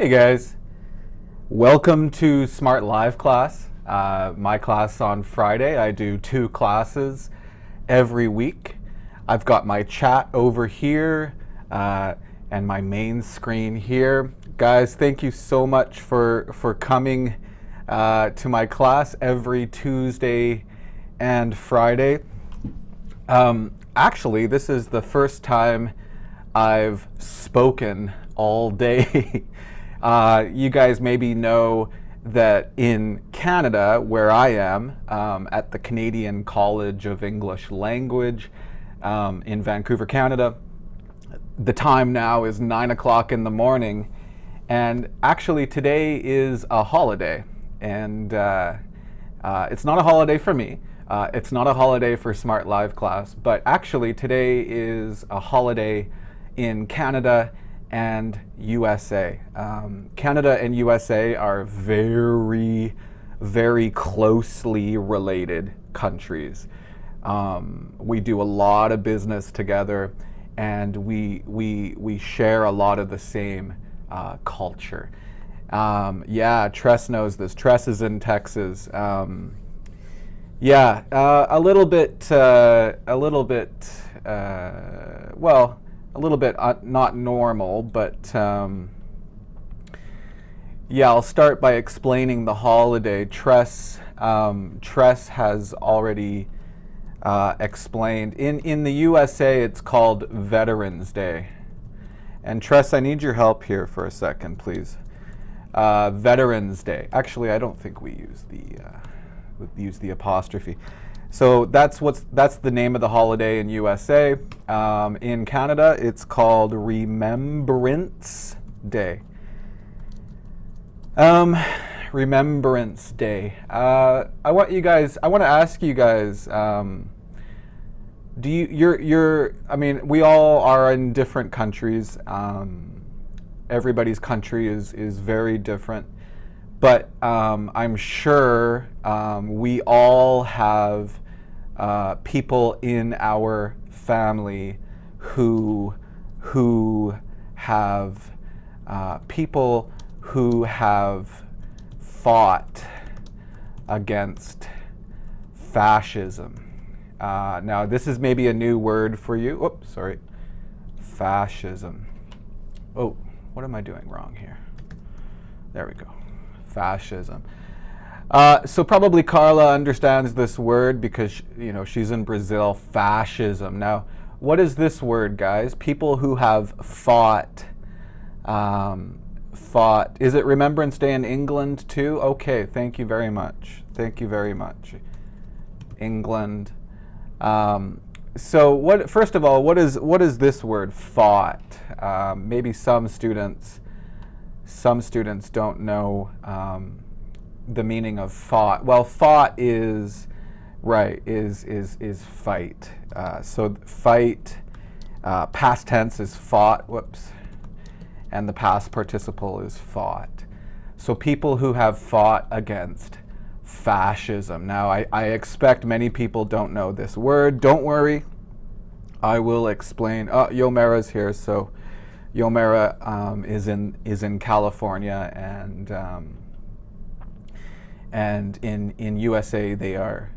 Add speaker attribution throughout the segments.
Speaker 1: Hey guys, welcome to Smrt Live class. My class on Friday. I do 2 classes every week. I've got my chat over here and my main screen here. Guys, thank you so much for coming to my class every Tuesday and Friday. Actually, this is the first time I've spoken all day. You guys maybe know that in Canada, where I am, at the Canadian College of English Language in Vancouver, Canada, the time now is 9 o'clock in the morning, and actually today is a holiday, and it's not a holiday for me. It's not a holiday for Smrt Live class, but actually today is a holiday in Canada and USA. Canada and USA are very, very closely related countries. We do a lot of business together, and we share a lot of the same culture. Yeah, Tress knows this. Tress is in Texas. Yeah, a little bit, well, a little bit not normal, but yeah, I'll start by explaining the holiday. Tress has already explained. In the USA, it's called Veterans Day. And Tress, I need your help here for a second, please. Veterans Day. Actually, I don't think we use the apostrophe. So that's the name of the holiday in USA. In Canada, it's called Remembrance Day. Remembrance Day. I want to ask you guys. Do you? I mean, we all are in different countries. Everybody's country is very different. But I'm sure we all have people in our family who have people who have fought against fascism. Now, this is maybe a new word for you. Oops, sorry. Fascism. Oh, what am I doing wrong here? There we go. Fascism. So probably Carla understands this word because she's in Brazil. Fascism. Now, what is this word, guys? People who have fought. Is it Remembrance Day in England too? Okay, thank you very much. Thank you very much. England. So what? First of all, what is this word, fought? Maybe some students don't know the meaning of fought. Well, fought is fight. So fight, past tense is fought. Whoops, and the past participle is fought. So people who have fought against fascism. Now, I expect many people don't know this word. Don't worry, I will explain. Yomera's here, so. Yomera is in California, and in USA they are.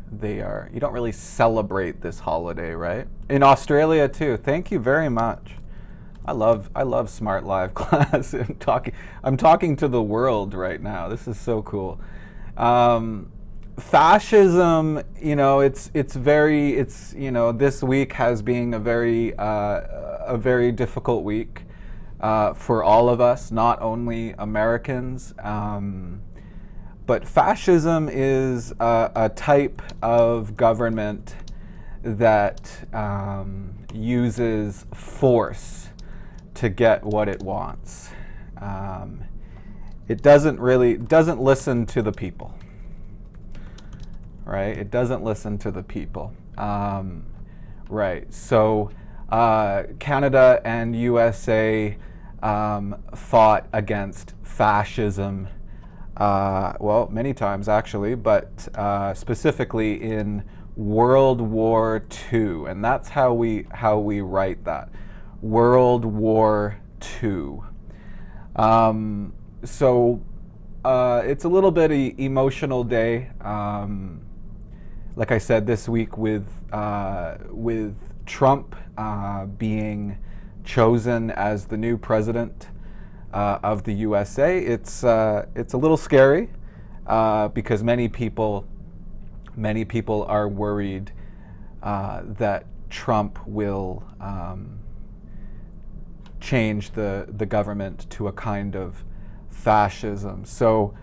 Speaker 1: You don't really celebrate this holiday, right? In Australia too. Thank you very much. I love Smrt Live class. I'm talking to the world right now. This is so cool. Fascism, this week has been a very difficult week. For all of us, not only Americans, but fascism is a type of government that uses force to get what it wants. It doesn't listen to the people, right? It doesn't listen to the people, right? So Canada and USA fought against fascism, well, many times actually, but specifically in World War II, and that's how we write that. World War II. it's a little bit emotional day. Like I said, this week with Trump being chosen as the new president of the USA, it's a little scary because many people are worried that Trump will change the government to a kind of fascism. So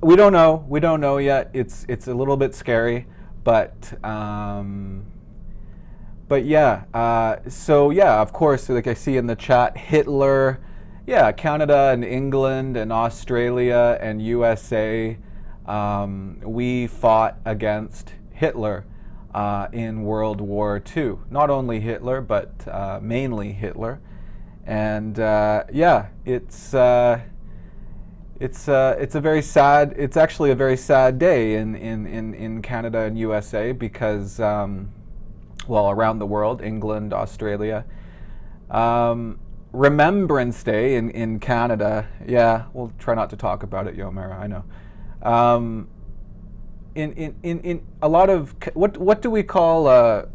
Speaker 1: we don't know. We don't know yet. It's a little bit scary, but yeah. So yeah, of course, like I see in the chat, Hitler. Yeah, Canada and England and Australia and USA. We fought against Hitler in World War II. Not only Hitler, but mainly Hitler. And yeah, it's a very sad. It's actually a very sad day in Canada and USA because, well, around the world, England, Australia. Remembrance Day in Canada. Yeah, we'll try not to talk about it, Yomera. I know. In a lot of what do we call a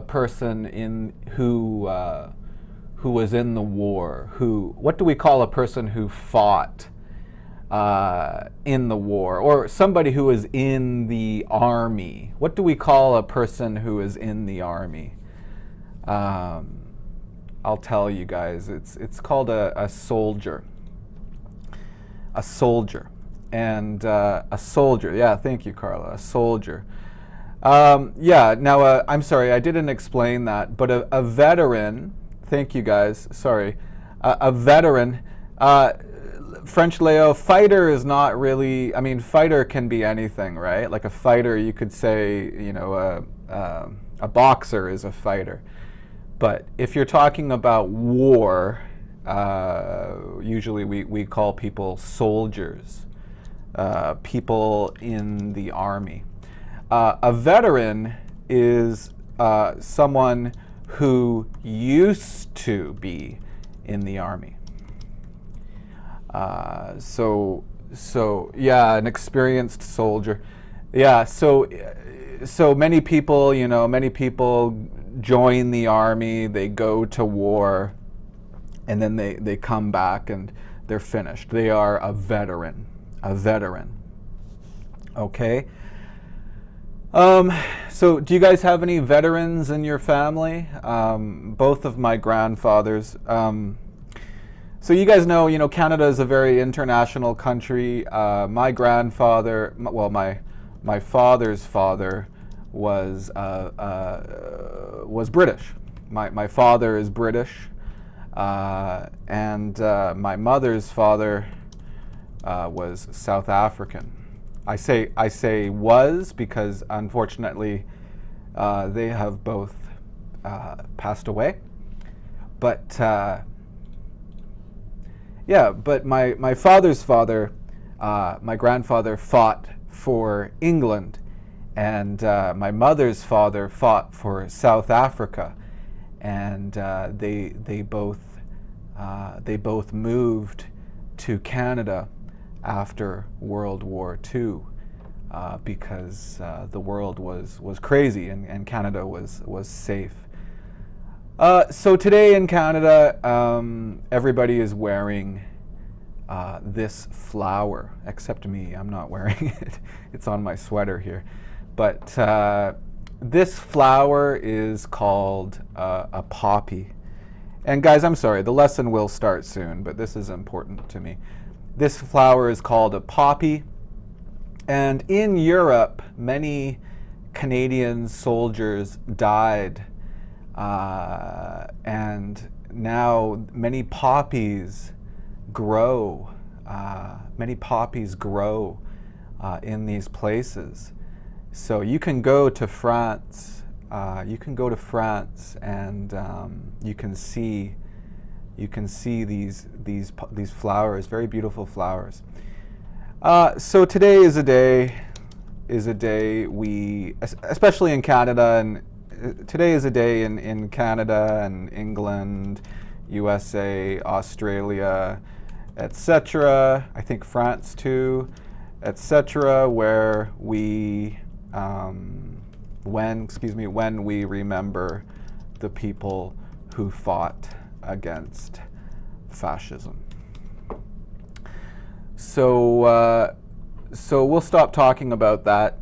Speaker 1: person who was in the war? What do we call a person who fought in the war, or somebody who was in the army? What do we call a person who is in the army? I'll tell you guys. It's called a soldier. A soldier. And a soldier. Yeah, thank you, Carla. A soldier. Yeah. Now, I'm sorry, I didn't explain that, but a veteran. Thank you, guys. Sorry, a veteran. French Leo, fighter is not really. I mean, fighter can be anything, right? Like a fighter, you could say, you know, a boxer is a fighter. But if you're talking about war, usually we call people soldiers, people in the army. A veteran is someone who used to be in the army. So yeah, an experienced soldier. Yeah, so many people, you know, join the army, they go to war, and then they come back and they're finished. They are a veteran. Okay. So do you guys have any veterans in your family? Both of my grandfathers. So you guys know, Canada is a very international country. My grandfather, well, my father's father was British. My father is British, and my mother's father was South African. I say was because unfortunately they have both passed away. But yeah, but my father's father, my grandfather, fought for England, and my mother's father fought for South Africa, and they both moved to Canada after World War II because the world was crazy and Canada was safe. So today in Canada, everybody is wearing this flower, except me. I'm not wearing it. It's on my sweater here. But this flower is called a poppy. And guys, I'm sorry, the lesson will start soon, but this is important to me. This flower is called a poppy. And in Europe, many Canadian soldiers died. And now many poppies grow. In these places. So you can go to France. And you can see these flowers, very beautiful flowers. So today is a day we, especially in Canada, and today is a day in Canada and England, USA, Australia, etc. I think France too, etc. Where we, when we remember the people who fought against fascism. So we'll stop talking about that.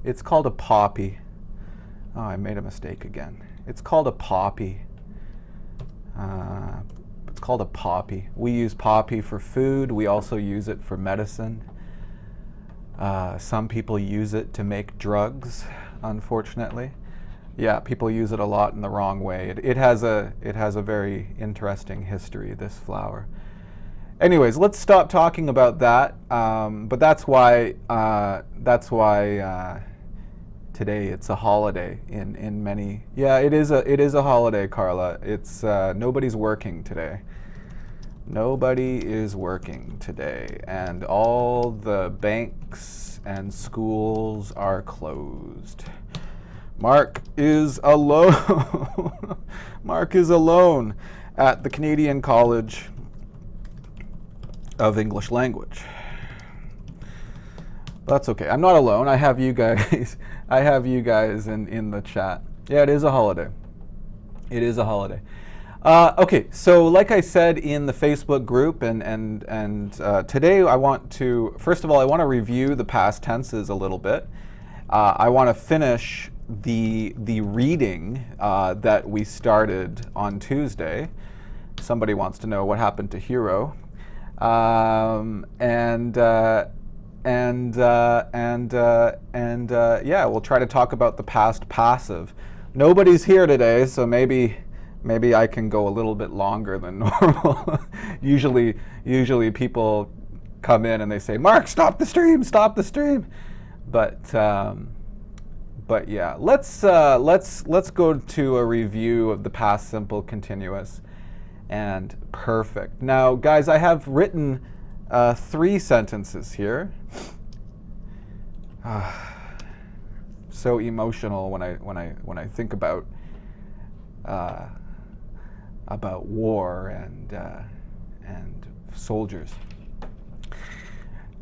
Speaker 1: It's called a poppy. Oh, I made a mistake again. It's called a poppy. It's called a poppy. We use poppy for food. We also use it for medicine. Some people use it to make drugs, unfortunately. Yeah, people use it a lot in the wrong way. It has a very interesting history, this flower. Anyways, let's stop talking about that. But that's why today it's a holiday in many. Yeah, it is a holiday, Carla. It's nobody's working today. Nobody is working today, and all the banks and schools are closed. Mark is alone. Mark is alone at the Canadian College of English Language. That's okay. I'm not alone. I have you guys. I have you guys in the chat. Yeah, it is a holiday. It is a holiday. Okay, so like I said in the Facebook group, and today I want to, first of all, I want to review the past tenses a little bit. I want to finish the reading that we started on Tuesday. Somebody wants to know what happened to Hero, yeah, we'll try to talk about the past passive. Nobody's here today, so maybe I can go a little bit longer than normal. Usually people come in and they say, "Mark, stop the stream, stop the stream." But yeah, let's go to a review of the past simple continuous and perfect. Now, guys, I have written 3 sentences here. So emotional when I think about war and soldiers.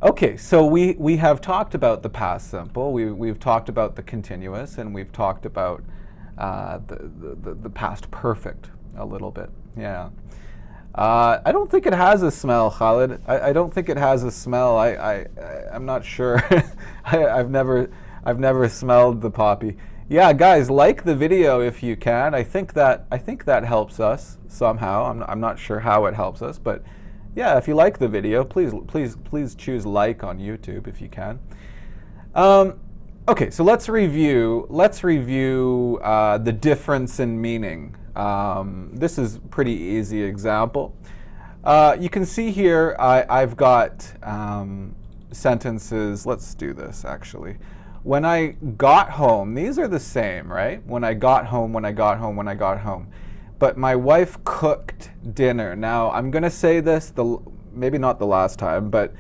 Speaker 1: Okay, so we have talked about the past simple. We've talked about the continuous, and we've talked about the past perfect a little bit. Yeah. I don't think it has a smell, Khalid. I don't think it has a smell. I'm not sure. I've never smelled the poppy. Yeah, guys, like the video if you can. I think that helps us somehow. I'm not sure how it helps us, but yeah, if you like the video, please choose like on YouTube if you can. Okay, so let's review the difference in meaning. This is a pretty easy example. You can see here I've got sentences. Let's do this actually. When I got home, these are the same, right? When I got home, when I got home, when I got home. But my wife cooked dinner. Now, I'm going to say this, maybe not the last time, but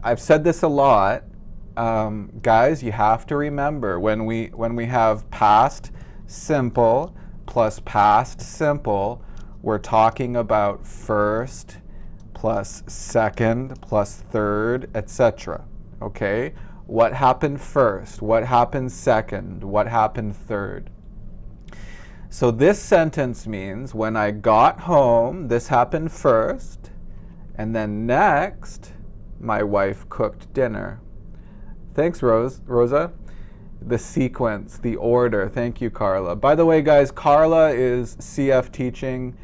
Speaker 1: I've said this a lot. Guys, you have to remember when we have past simple plus past simple, we're talking about first plus second plus third, etc. Okay? What happened first? What happened second? What happened third? So this sentence means when I got home, this happened first, and then next, my wife cooked dinner. Thanks, Rosa. The sequence, the order. Thank you, Carla. By the way, guys, Carla is CF teaching.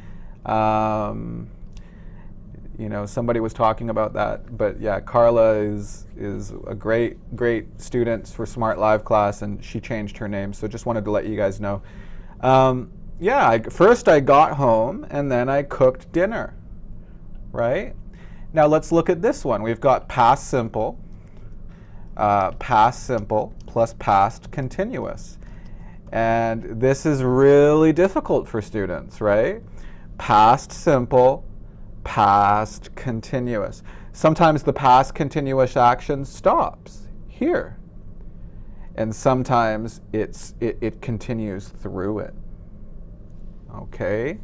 Speaker 1: Somebody was talking about that, but yeah, Carla is a great student for Smrt Live class, and she changed her name, so just wanted to let you guys know. First I got home, and then I cooked dinner, right? Now let's look at this one. We've got past simple plus past continuous. And this is really difficult for students, right? Past simple, past continuous. Sometimes the past continuous action stops here. And sometimes it continues through it. Okay?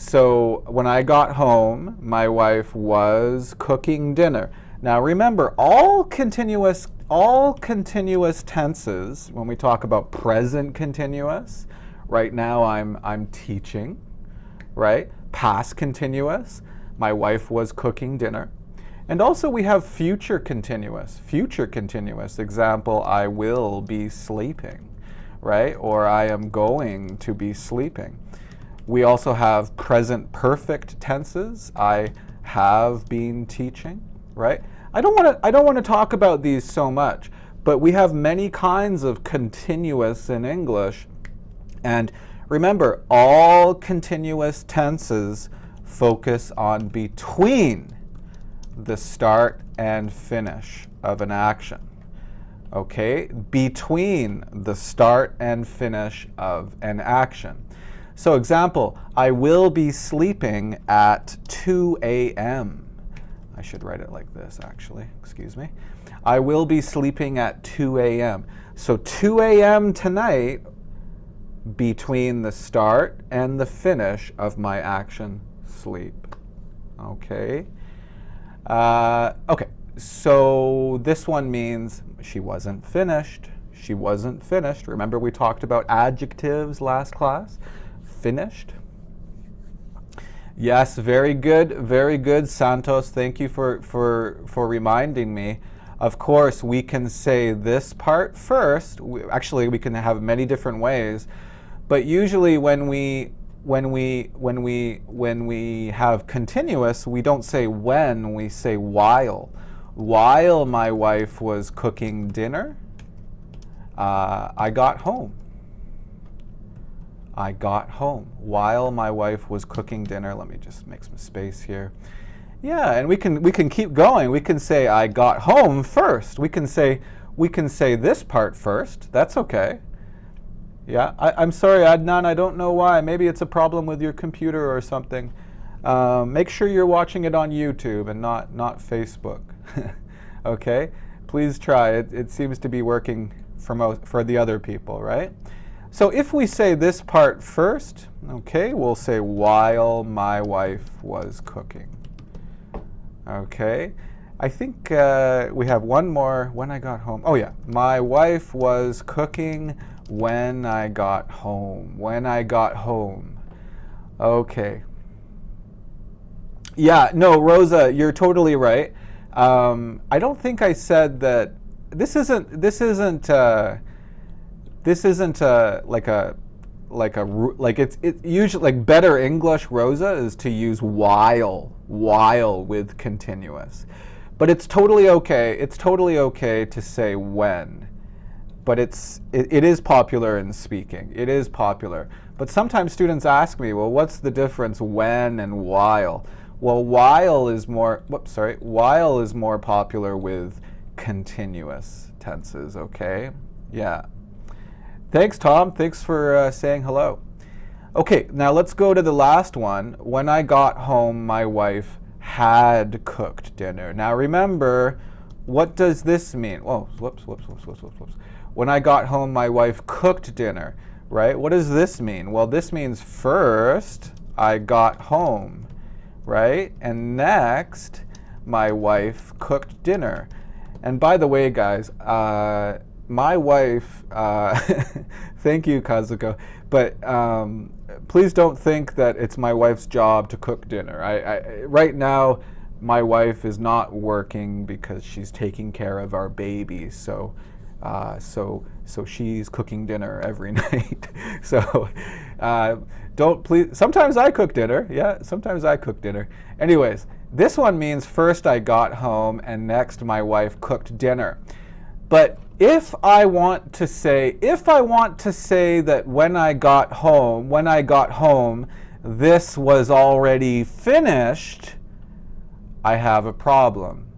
Speaker 1: So when I got home, my wife was cooking dinner. Now remember, all continuous tenses, when we talk about present continuous, right now I'm teaching, right? Past continuous, my wife was cooking dinner. And also we have future continuous. Future continuous, example, I will be sleeping, right? Or I am going to be sleeping. We also have present perfect tenses. I have been teaching, right? I don't want to talk about these so much, but we have many kinds of continuous in English. And remember, all continuous tenses focus on between the start and finish of an action. Okay? Between the start and finish of an action. So example, I will be sleeping at 2 a.m. I should write it like this, actually. Excuse me. I will be sleeping at 2 a.m. So 2 a.m. tonight, between the start and the finish of my action, sleep. Okay. Okay. So this one means she wasn't finished. She wasn't finished. Remember we talked about adjectives last class? Finished. Yes, very good, Santos. Thank you for reminding me. Of course, we can say this part first. Actually, we can have many different ways, but usually when we have continuous, we don't say when, we say while. While my wife was cooking dinner, I got home. I got home while my wife was cooking dinner. Let me just make some space here. Yeah, and we can keep going. We can say I got home first. We can say this part first. That's okay. Yeah, I'm sorry, Adnan. I don't know why. Maybe it's a problem with your computer or something. Make sure you're watching it on YouTube and not Facebook. Okay, please try. It seems to be working for the other people, right? So if we say this part first, okay, we'll say while my wife was cooking. Okay, I think we have one more, when I got home. Oh yeah, my wife was cooking when I got home. When I got home. Okay. Yeah, no, Rosa, you're totally right. I don't think I said that. This isn't like it's usually like better English, Rosa, is to use while with continuous, but it's totally okay. It's totally okay to say when, but it is popular in speaking. It is popular, but sometimes students ask me, well, what's the difference when and while? Well, while is more popular with continuous tenses. Okay, yeah. Thanks, Tom. Thanks for saying hello. Okay, now let's go to the last one. When I got home, my wife had cooked dinner. Now remember, what does this mean? Oh, whoops. When I got home, my wife cooked dinner, right? What does this mean? Well, this means first, I got home, right? And next, my wife cooked dinner. And by the way, guys, my wife, thank you, Kazuko, but please don't think that it's my wife's job to cook dinner. Right now, my wife is not working because she's taking care of our baby, so she's cooking dinner every night. So sometimes I cook dinner. Yeah, sometimes I cook dinner. Anyways, this one means first I got home and next my wife cooked dinner. But if I want to say that when I got home, this was already finished, I have a problem,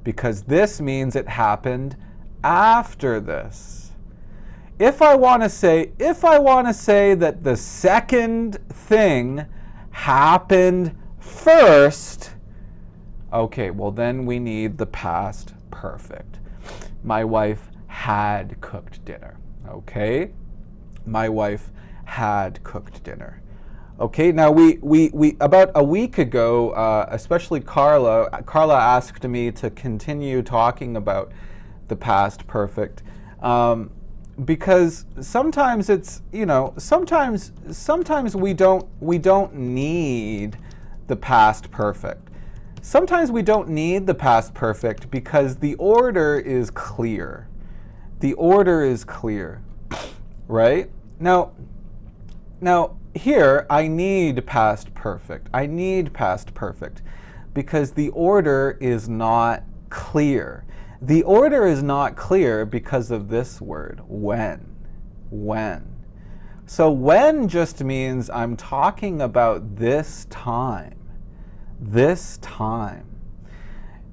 Speaker 1: because this means it happened after this. If I want to say that the second thing happened first, okay, well then we need the past perfect. My wife had cooked dinner. Okay? My wife had cooked dinner. Okay, now we about a week ago, especially Carla asked me to continue talking about the past perfect, because sometimes it's, sometimes we don't need the past perfect. Sometimes we don't need the past perfect because the order is clear. The order is clear, right? Now here, I need past perfect. I need past perfect because the order is not clear. The order is not clear because of this word, when. When. So when just means I'm talking about this time. This time.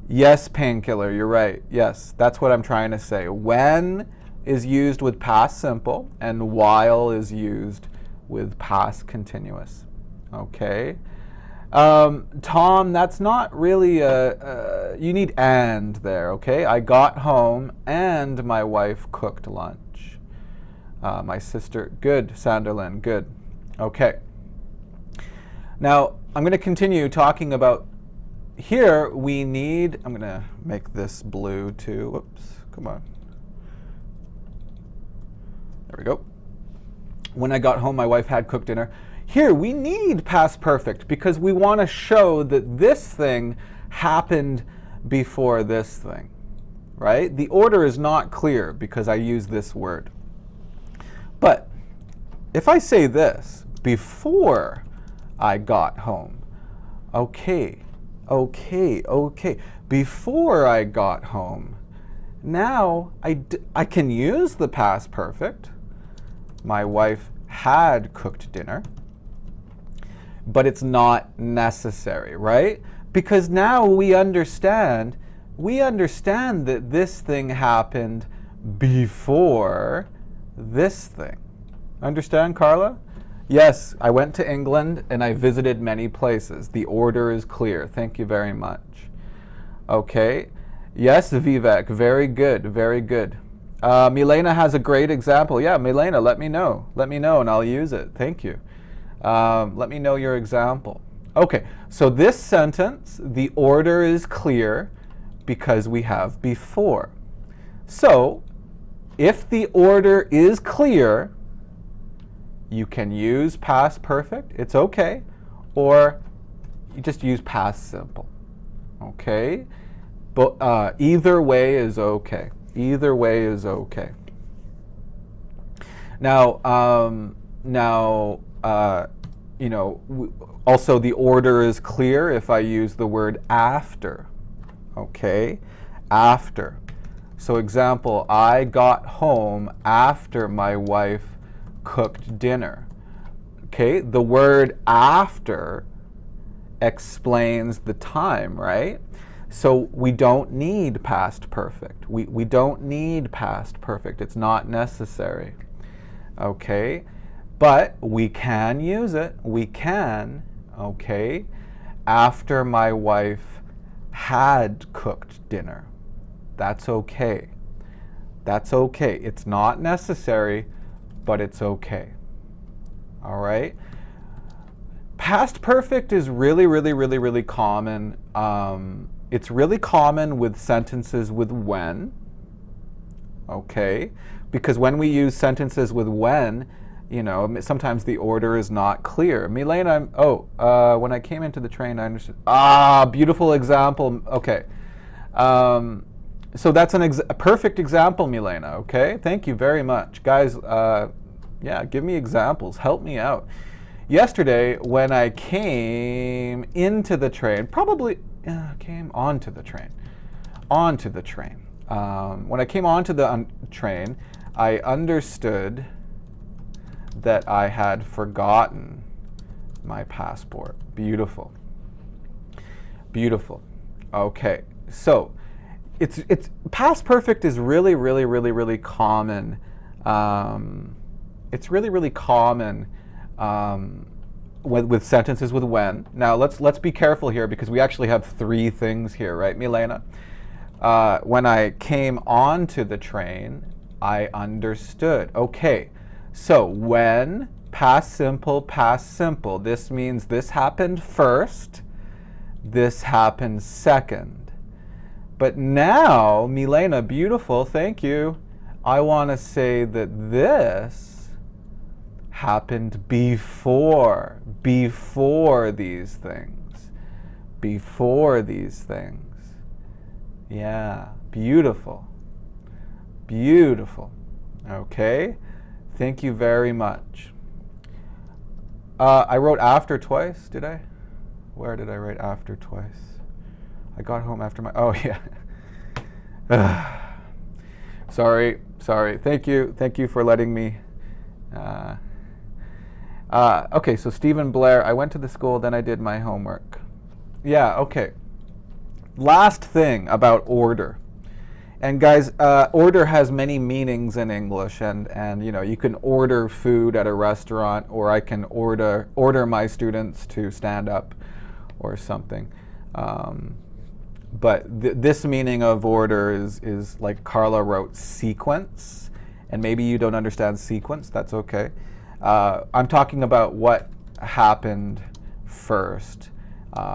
Speaker 1: Yes, painkiller, you're right. Yes, that's what I'm trying to say. When is used with past simple and while is used with past continuous. Okay. Tom, that's not really you need and there, okay? I got home and my wife cooked lunch. My sister, good, Sanderlin, good. Okay. Now, I'm going to continue talking about, here we need, I'm going to make this blue too. Whoops, come on. There we go. When I got home, my wife had cooked dinner. Here, we need past perfect because we want to show that this thing happened before this thing, right? The order is not clear because I use this word. But if I say this, before I got home, okay, before I got home, now I can use the past perfect. My wife had cooked dinner, but it's not necessary, right? Because now we understand that this thing happened before this thing. Understand, Carla? Yes, I went to England and I visited many places. The order is clear. Thank you very much. Okay. Yes, Vivek, very good, very good. Milena has a great example. Yeah, Milena, let me know and I'll use it. Thank you. Let me know your example. Okay, so this sentence, the order is clear because we have before. So, if the order is clear, you can use past perfect, it's okay, or you just use past simple, okay? But either way is okay. Either way is okay. Now, also the order is clear if I use the word after, okay? After. So example, I got home after my wife cooked dinner. Okay, the word after explains the time, right? So we don't need past perfect. We don't need past perfect. It's not necessary. Okay, but we can use it. We can, okay, after my wife had cooked dinner. That's okay. That's okay. It's not necessary, but it's okay. All right? Past perfect is really common. It's really common with sentences with when, okay? Because when we use sentences with when, sometimes the order is not clear. Milena, when I came into the train, I understood. Beautiful example. Okay. So that's a perfect example, Milena, okay? Thank you very much. Guys, give me examples. Help me out. Yesterday, when I came into the train, came onto the train. When I came onto the train, I understood that I had forgotten my passport. Beautiful. Beautiful. Okay, so it's past perfect is really common. It's really common with sentences with when. Now let's be careful here because we actually have three things here, right, Milena? When I came onto the train, I understood. Okay, so when Past simple, past simple. This means this happened first, this happened second. But now, Milena, beautiful, thank you. I want to say that this happened before these things. Before these things. Yeah, beautiful. Beautiful. Okay, thank you very much. I wrote after twice, did I? Where did I write after twice? I got home after my, oh yeah. Sorry. Thank you for letting me. Okay, so Stephen Blair, I went to the school, then I did my homework. Yeah, okay. Last thing about order. And guys, order has many meanings in English, and you know, you can order food at a restaurant, or I can order my students to stand up or something. But this meaning of order is like Carla wrote, sequence, and maybe you don't understand sequence, that's okay. I'm talking about what happened first,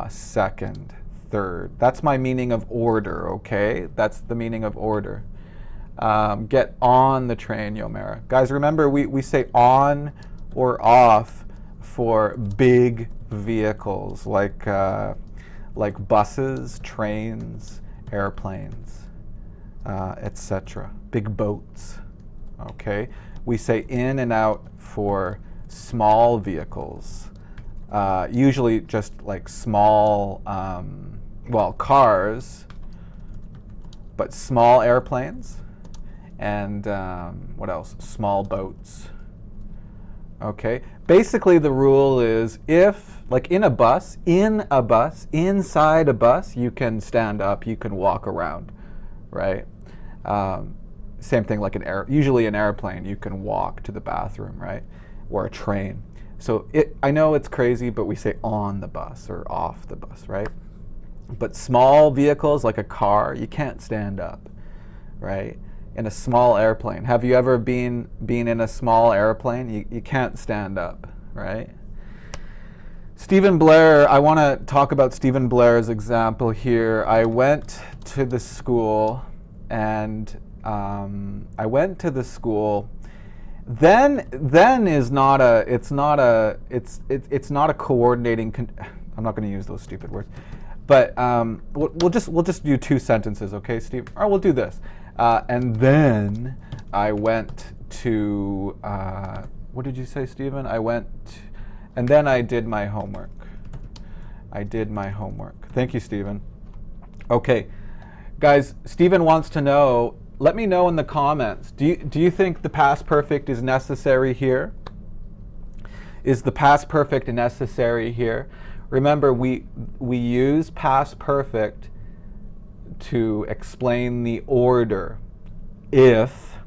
Speaker 1: second, third. That's my meaning of order, okay? That's the meaning of order. Get on the train, Yomera. Guys, remember we say on or off for big vehicles like buses, trains, airplanes, etc. Big boats, okay? We say in and out for small vehicles, usually just like small, cars, but small airplanes, and what else? Small boats. Okay, basically the rule is if, like in a bus, inside a bus, you can stand up, you can walk around, right? Same thing like usually an airplane, you can walk to the bathroom, right? Or a train. So I know it's crazy, but we say on the bus or off the bus, right? But small vehicles like a car, you can't stand up, right? In a small airplane. Have you ever been in a small airplane? You can't stand up, right? Stephen Blair, I want to talk about Stephen Blair's example here. I went to the school and then is not a, it's not a coordinating, I'm not going to use those stupid words, but we'll just do two sentences, okay, Steve? Or we'll do this. And then I went to, what did you say, Stephen? And then I did my homework. Thank you, Stephen. Okay, guys, Stephen wants to know, let me know in the comments, do you think the past perfect is necessary here? Is the past perfect necessary here? Remember, we use past perfect to explain the order if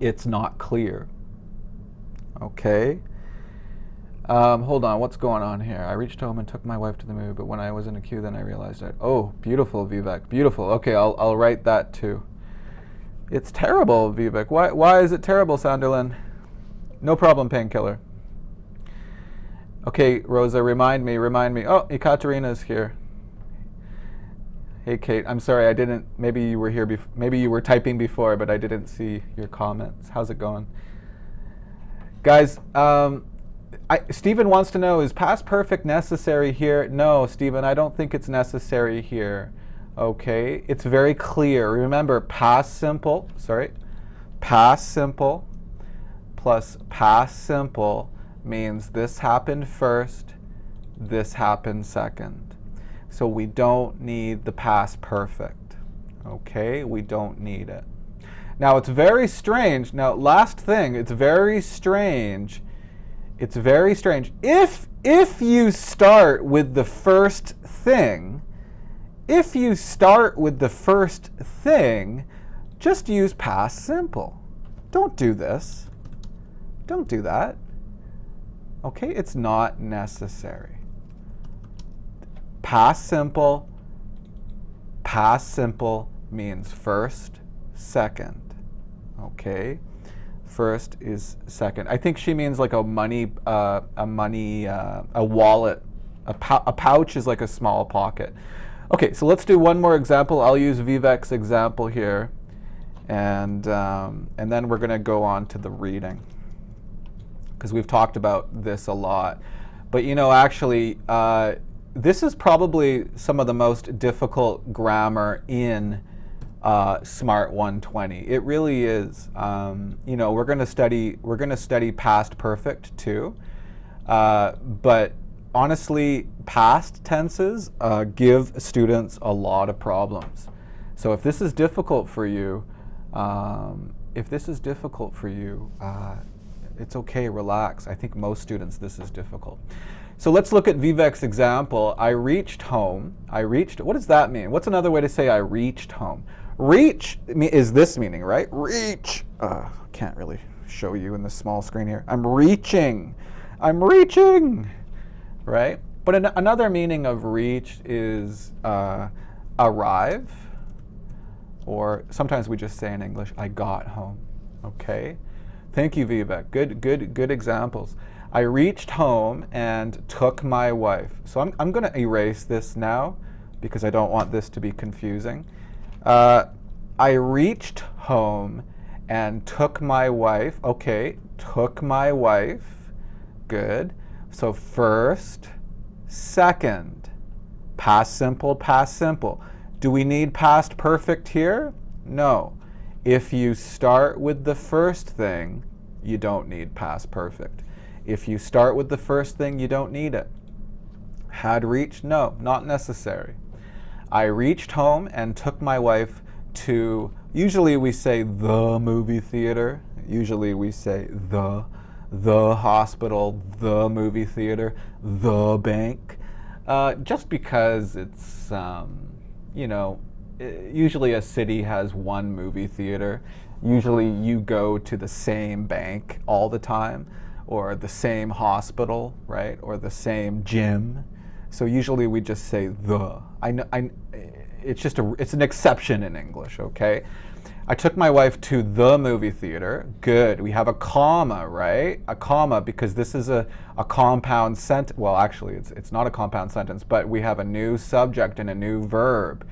Speaker 1: it's not clear. Okay? Hold on, what's going on here? I reached home and took my wife to the movie, but when I was in a queue, then I realized that. Oh, beautiful, Vivek, beautiful. Okay, I'll write that too. It's terrible, Vivek. Why is it terrible, Sanderlin? No problem, painkiller. Okay, Rosa, remind me. Oh, Ekaterina's here. Hey, Kate, I'm sorry, I didn't, maybe you were here maybe you were typing before, but I didn't see your comments. How's it going? Guys, Stephen wants to know, is past perfect necessary here? No, Stephen, I don't think it's necessary here. Okay, it's very clear. Remember, past simple plus past simple means this happened first, this happened second. So we don't need the past perfect. Okay, we don't need it. Now it's very strange. Now, last thing, it's very strange. It's very strange. If you start with the first thing, just use past simple. Don't do this. Don't do that. Okay, it's not necessary. Past simple means first, second. Okay, First is second. I think she means like a wallet. A pouch is like a small pocket. Okay, so let's do one more example. I'll use Vivek's example here, and then we're going to go on to the reading, because we've talked about this a lot. But you know, actually, this is probably some of the most difficult grammar in Smrt 120. It really is. You know, we're going to study past perfect too, but honestly, past tenses give students a lot of problems. So if this is difficult for you, it's okay, relax. I think most students, this is difficult. So let's look at Vivek's example. I reached home. What does that mean? What's another way to say I reached home? Reach is this meaning, right? Reach. Can't really show you in the small screen here. I'm reaching, right? But another meaning of reach is arrive, or sometimes we just say in English, I got home, okay? Thank you, Vivek. Good examples. I reached home and took my wife. So I'm going to erase this now because I don't want this to be confusing. I reached home and took my wife. Okay, took my wife. Good. So first, second, past simple, past simple. Do we need past perfect here? No. If you start with the first thing, you don't need past perfect. If you start with the first thing, you don't need it. Had reached? No, not necessary. I reached home and took my wife to, usually we say the movie theater. Usually we say the hospital, the movie theater, the bank. Just because it's, you know, usually a city has one movie theater. Usually you go to the same bank all the time, or the same hospital, right? Or the same gym. So usually we just say the. It's an exception in English, okay? I took my wife to the movie theater. Good. We have a comma, right? A comma, because this is a compound sentence. Well, actually, it's not a compound sentence, but we have a new subject and a new verb.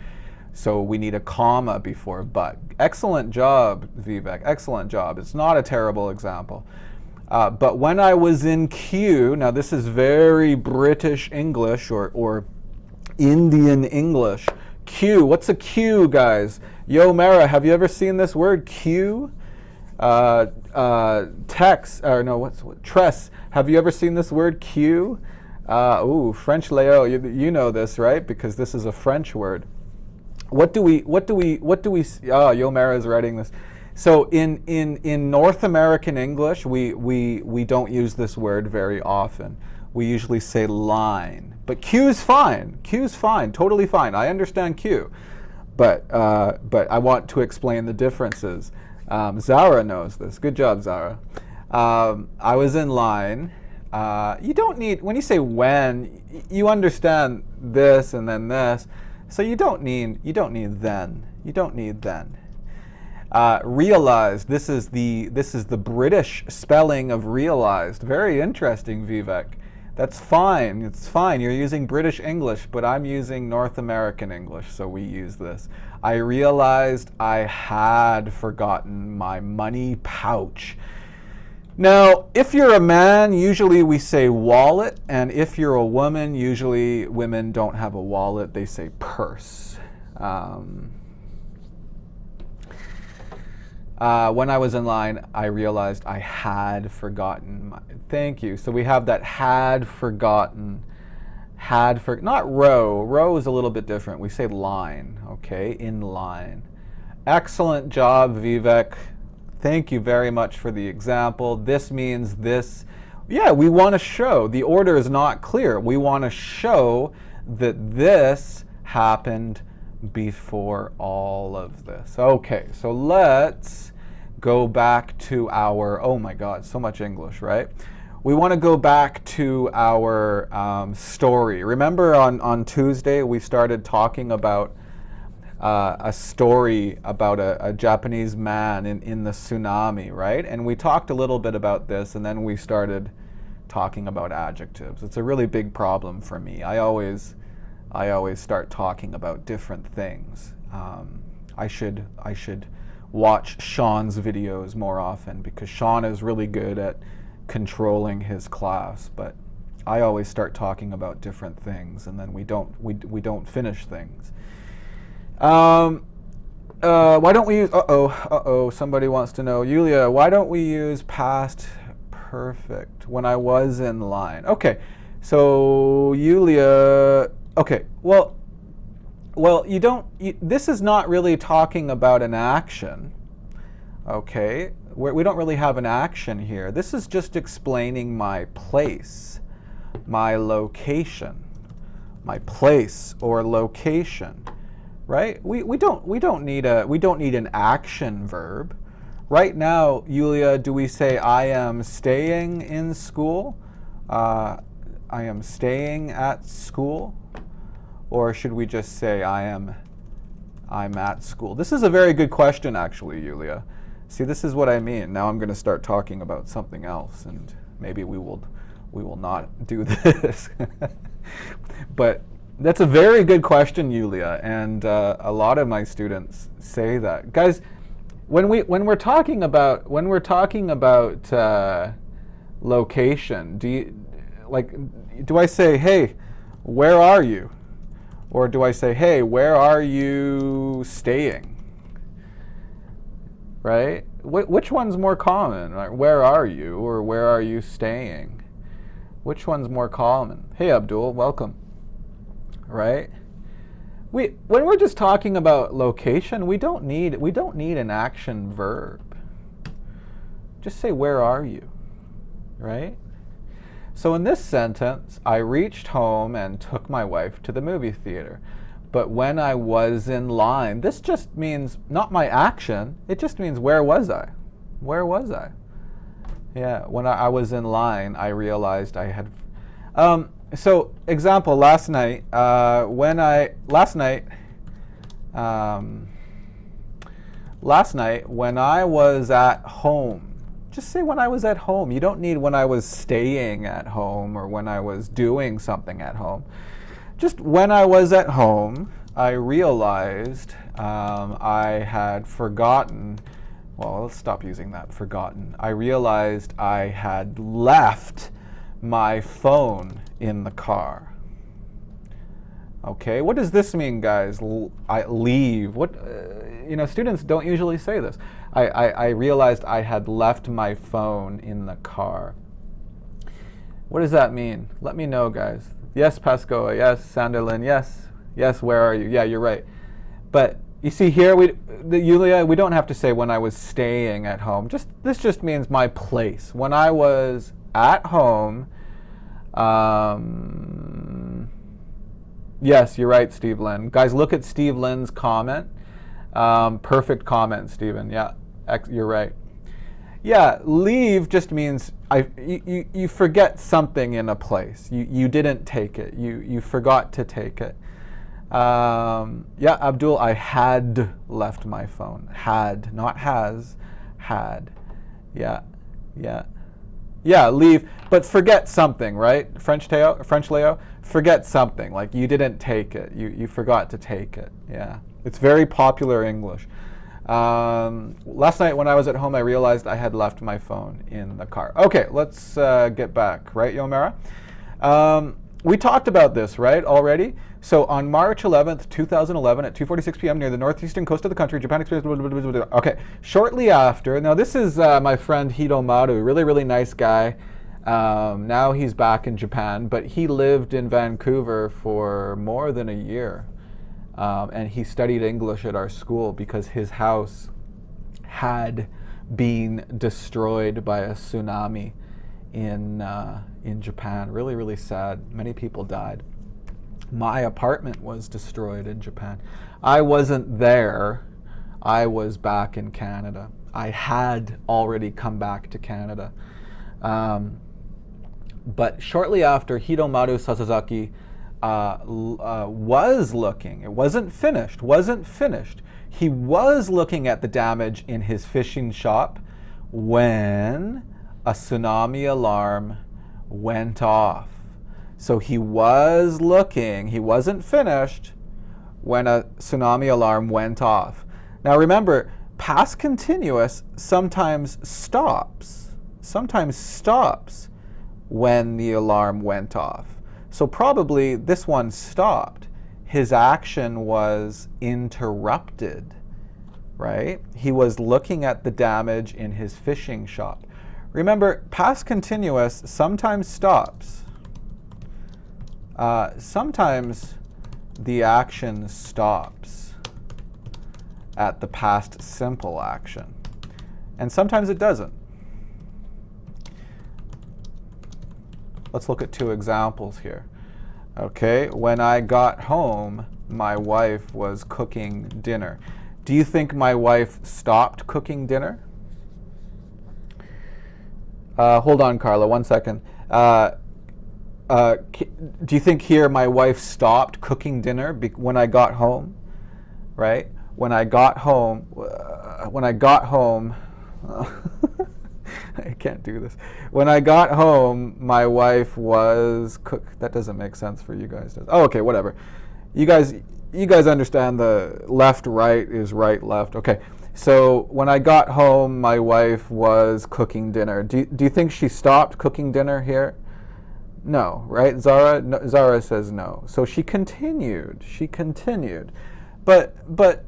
Speaker 1: So we need a comma before but. Excellent job, Vivek. Excellent job. It's not a terrible example. But when I was in queue, now this is very British English or Indian English. Queue, what's a queue, guys? Yo, Mara, have you ever seen this word, queue? Tress, have you ever seen this word, queue? French Leo, you know this, right? Because this is a French word. What do we, Yo, Mara is writing this. So in North American English, we don't use this word very often. We usually say line. But queue's fine. Queue's fine. Totally fine. I understand queue. But I want to explain the differences. Zara knows this. Good job, Zara. I was in line. You don't need, when you say when, you understand this and then this. So you don't need then. You don't need then. Realized, this is the British spelling of realized. Very interesting, Vivek. That's fine. It's fine. You're using British English, but I'm using North American English, so we use this. I realized I had forgotten my money pouch. Now, if you're a man, usually we say wallet, and if you're a woman, usually women don't have a wallet, they say purse. When I was in line, I realized I had forgotten. Thank you. So we have that had forgotten. Not row. Row is a little bit different. We say line, okay? In line. Excellent job, Vivek. Thank you very much for the example. This means this. Yeah, we want to show. The order is not clear. We want to show that this happened before all of this. Okay, so let's go back to our, oh my God, so much English, right? We want to go back to our story. Remember on Tuesday we started talking about a story about a Japanese man in the tsunami, right? And we talked a little bit about this, and then we started talking about adjectives. It's a really big problem for me. I always start talking about different things. I should watch Sean's videos more often, because Sean is really good at controlling his class, but I always start talking about different things, and then we don't finish things. Why don't we use, somebody wants to know, Yulia, why don't we use past perfect when I was in line? Okay, so Yulia, okay, well, this is not really talking about an action, okay? We don't really have an action here. This is just explaining my place, my location, my place or location, right? We don't need an action verb. Right now, Yulia, do we say I am staying in school? I am staying at school? Or should we just say I'm at school? This is a very good question, actually, Yulia. See, this is what I mean. Now I'm going to start talking about something else, and maybe we will not do this. But that's a very good question, Yulia, and a lot of my students say that. Guys, when we're talking about location, do I say, hey, where are you? Or do I say, hey, where are you staying? Right? Which one's more common? Like, where are you, or where are you staying? Which one's more common? Hey, Abdul, welcome. Right? When we're just talking about location, we don't need an action verb. Just say, where are you? Right? So in this sentence, I reached home and took my wife to the movie theater. But when I was in line, this just means not my action, it just means where was I? Where was I? Yeah, when I was in line, I realized I had... so, example, last night, when I was at home, just say when I was at home. You don't need when I was staying at home or when I was doing something at home. Just when I was at home, I realized I had forgotten, well, let's stop using that, forgotten. I realized I had left my phone in the car. Okay, what does this mean, guys? I leave. What, students don't usually say this. I realized I had left my phone in the car. What does that mean? Let me know, guys. Yes, Pascoa. Yes, Sanderlin. Yes. Yes, where are you? Yeah, you're right. But you see here, Yulia, we don't have to say when I was staying at home. This just means my place. When I was at home, yes, you're right, Steve Lynn. Guys, look at Steve Lynn's comment. Perfect comment, Stephen. Yeah, you're right. Yeah, leave just means you forget something in a place. You didn't take it. You forgot to take it. Yeah, Abdul, I had left my phone. Had, not has, had. Yeah, yeah. Yeah, leave, but forget something, right? French Leo, forget something, like you didn't take it. You forgot to take it, yeah. It's very popular English. Last night when I was at home, I realized I had left my phone in the car. Okay, let's get back, right, Yomera? We talked about this, right, already? So on March 11th, 2011 at 2:46 p.m. near the northeastern coast of the country, Japan experienced... Okay, shortly after, now this is my friend Hidomaru, really, really nice guy. Now he's back in Japan, but he lived in Vancouver for more than a year. And he studied English at our school because his house had been destroyed by a tsunami in Japan. Really, really sad. Many people died. My apartment was destroyed in Japan. I wasn't there. I was back in Canada. I had already come back to Canada. But shortly after, Hidomaru Sasazaki was looking. It wasn't finished. He was looking at the damage in his fishing shop when a tsunami alarm went off. So he was looking, he wasn't finished when a tsunami alarm went off. Now remember, past continuous sometimes stops when the alarm went off. So probably this one stopped. His action was interrupted, right? He was looking at the damage in his fishing shop. Remember, past continuous sometimes stops. Sometimes the action stops at the past simple action, and sometimes it doesn't. Let's look at two examples here. Okay, when I got home, my wife was cooking dinner. Do you think my wife stopped cooking dinner? Hold on, Carla, 1 second. Do you think here my wife stopped cooking dinner when I got home? Right? When I got home, I can't do this. When I got home, my wife was That doesn't make sense for you guys, does it? Oh, okay, whatever. You guys understand the left, right is right, left. Okay. So when I got home, my wife was cooking dinner. Do you think she stopped cooking dinner here? No, right? Zara? No, Zara says no. So she continued. But when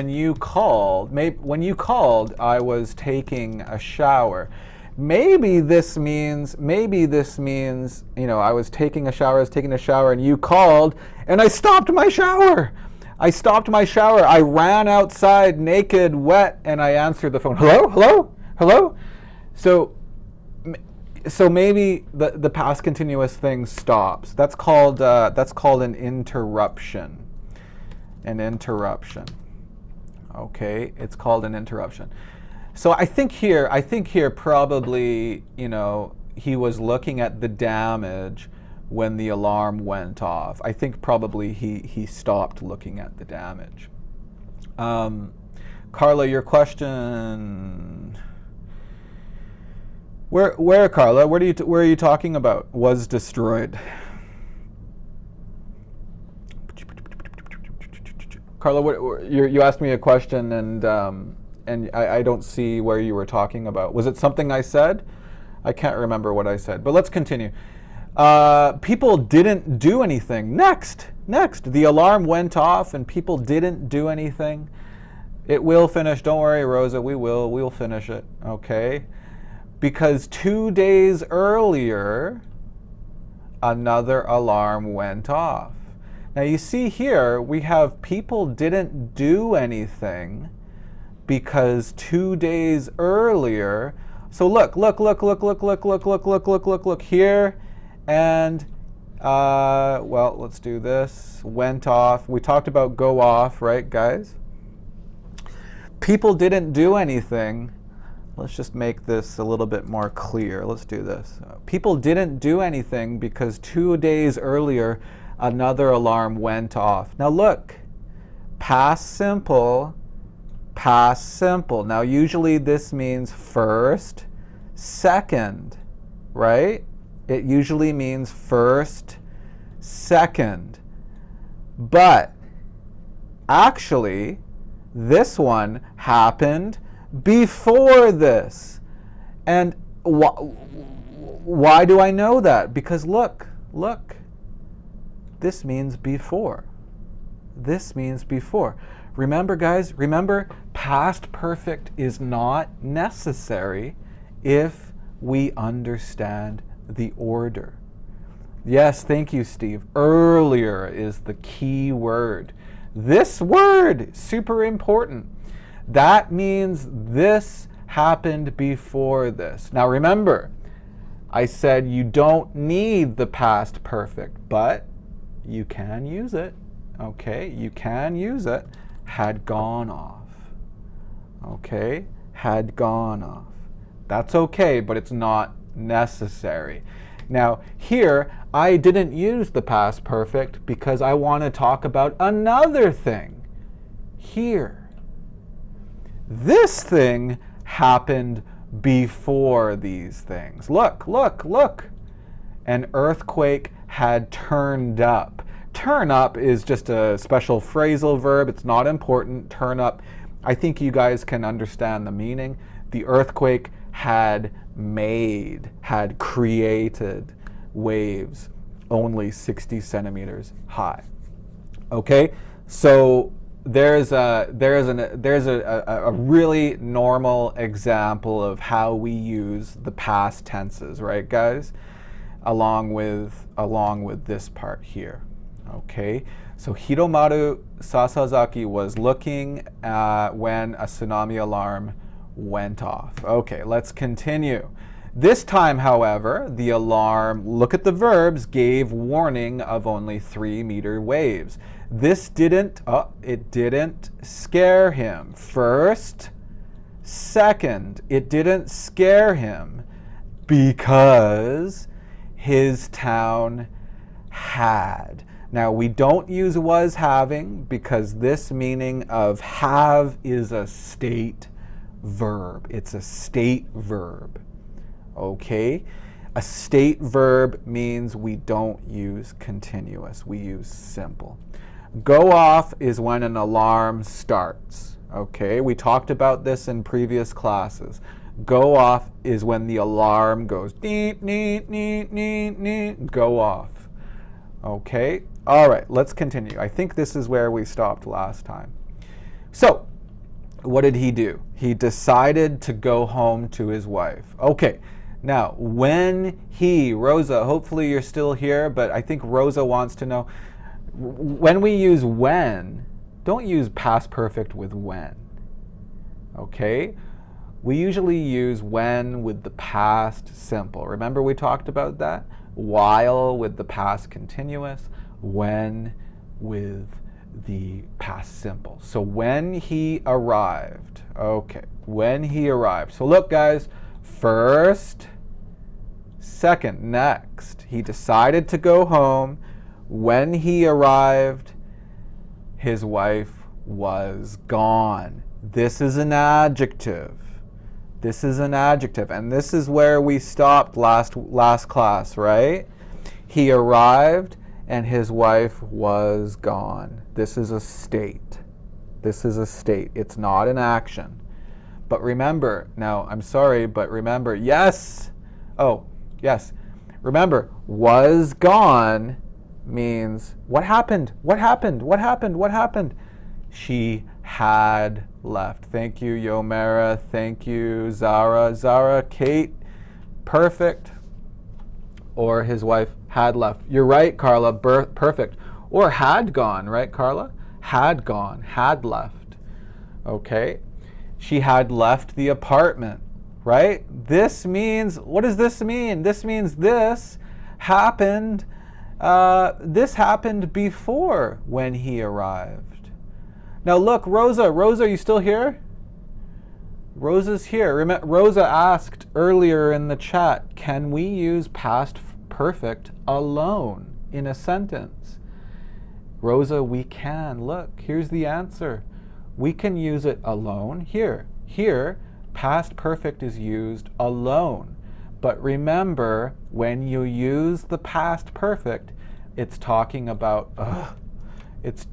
Speaker 1: you called, I was taking a shower. Maybe this means, I was taking a shower, and you called, and I stopped my shower. I ran outside naked, wet, and I answered the phone. Hello? So maybe the past continuous thing stops. That's called an interruption. Okay, it's called an interruption. So I think here probably, he was looking at the damage when the alarm went off. I think probably he stopped looking at the damage. Carla, your question. Where Carla? Where are you talking about? Was destroyed. Carla, you asked me a question, and I don't see where you were talking about. Was it something I said? I can't remember what I said, but let's continue. People didn't do anything. Next, the alarm went off and people didn't do anything. It will finish. Don't worry, Rosa. We'll finish it. Okay. Because 2 days earlier, another alarm went off. Now you see here, we have people didn't do anything because 2 days earlier. So look here, and well, let's do this. Went off. We talked about go off, right, guys? People didn't do anything. Let's just make this a little bit more clear. Let's do this. People didn't do anything because 2 days earlier, another alarm went off. Now look, past simple. Now usually this means first, second, right? It usually means first, second. But actually, this one happened before this. And why do I know that? Because look, this means before. Remember, guys, past perfect is not necessary if we understand the order. Yes, thank you, Steve. Earlier is the key word. This word, super important. That means this happened before this. Now remember, I said you don't need the past perfect, but you can use it. Okay, you can use it. Had gone off. Okay, had gone off. That's okay, but it's not necessary. Now, here, I didn't use the past perfect because I want to talk about another thing. Here. This thing happened before these things. Look, look, look. An earthquake had turned up. Turn up is just a special phrasal verb. It's not important. Turn up. I think you guys can understand the meaning. The earthquake had created waves only 60 centimeters high. Okay, so there's a really normal example of how we use the past tenses, right, guys? Along with this part here. Okay, so Hiromaru Sasazaki was looking when a tsunami alarm went off. Okay, let's continue. This time, however, the alarm, look at the verbs, gave warning of only 3-meter waves. This didn't scare him. First, second, it didn't scare him because his town had. Now, we don't use was having because this meaning of have is a state verb. It's a state verb. Okay? A state verb means we don't use continuous. We use simple. Go off is when an alarm starts. Okay? We talked about this in previous classes. Go off is when the alarm goes neat, neat, neat, neat, neat. Go off. Okay? All right, let's continue. I think this is where we stopped last time. So, what did he do? He decided to go home to his wife. Okay, now when Rosa, hopefully you're still here, but I think Rosa wants to know, when we use when, don't use past perfect with when. Okay? We usually use when with the past simple. Remember we talked about that? While with the past continuous, when with the past simple. So when he arrived. Okay, when he arrived. So look, guys, first, second, next. He decided to go home. When he arrived, his wife was gone. This is an adjective. This is an adjective, and this is where we stopped last class, right? He arrived and his wife was gone. This is a state. This is a state. It's not an action. But remember, now I'm sorry, but remember, yes. Oh, yes. Remember, was gone means what happened? What happened? What happened? What happened? She had left. Thank you, Yomera. Thank you, Zara. Zara, Kate, perfect. Or his wife had left. You're right, Carla, perfect. Or had gone, right, Carla? Had gone, had left. Okay? She had left the apartment, right? This means, what does this mean? This means this happened before when he arrived. Now look, Rosa, are you still here? Rosa's here. Rosa asked earlier in the chat, can we use past perfect alone in a sentence? Rosa, we can. Look, here's the answer. We can use it alone. Here, past perfect is used alone. But remember, when you use the past perfect, it's talking about, it's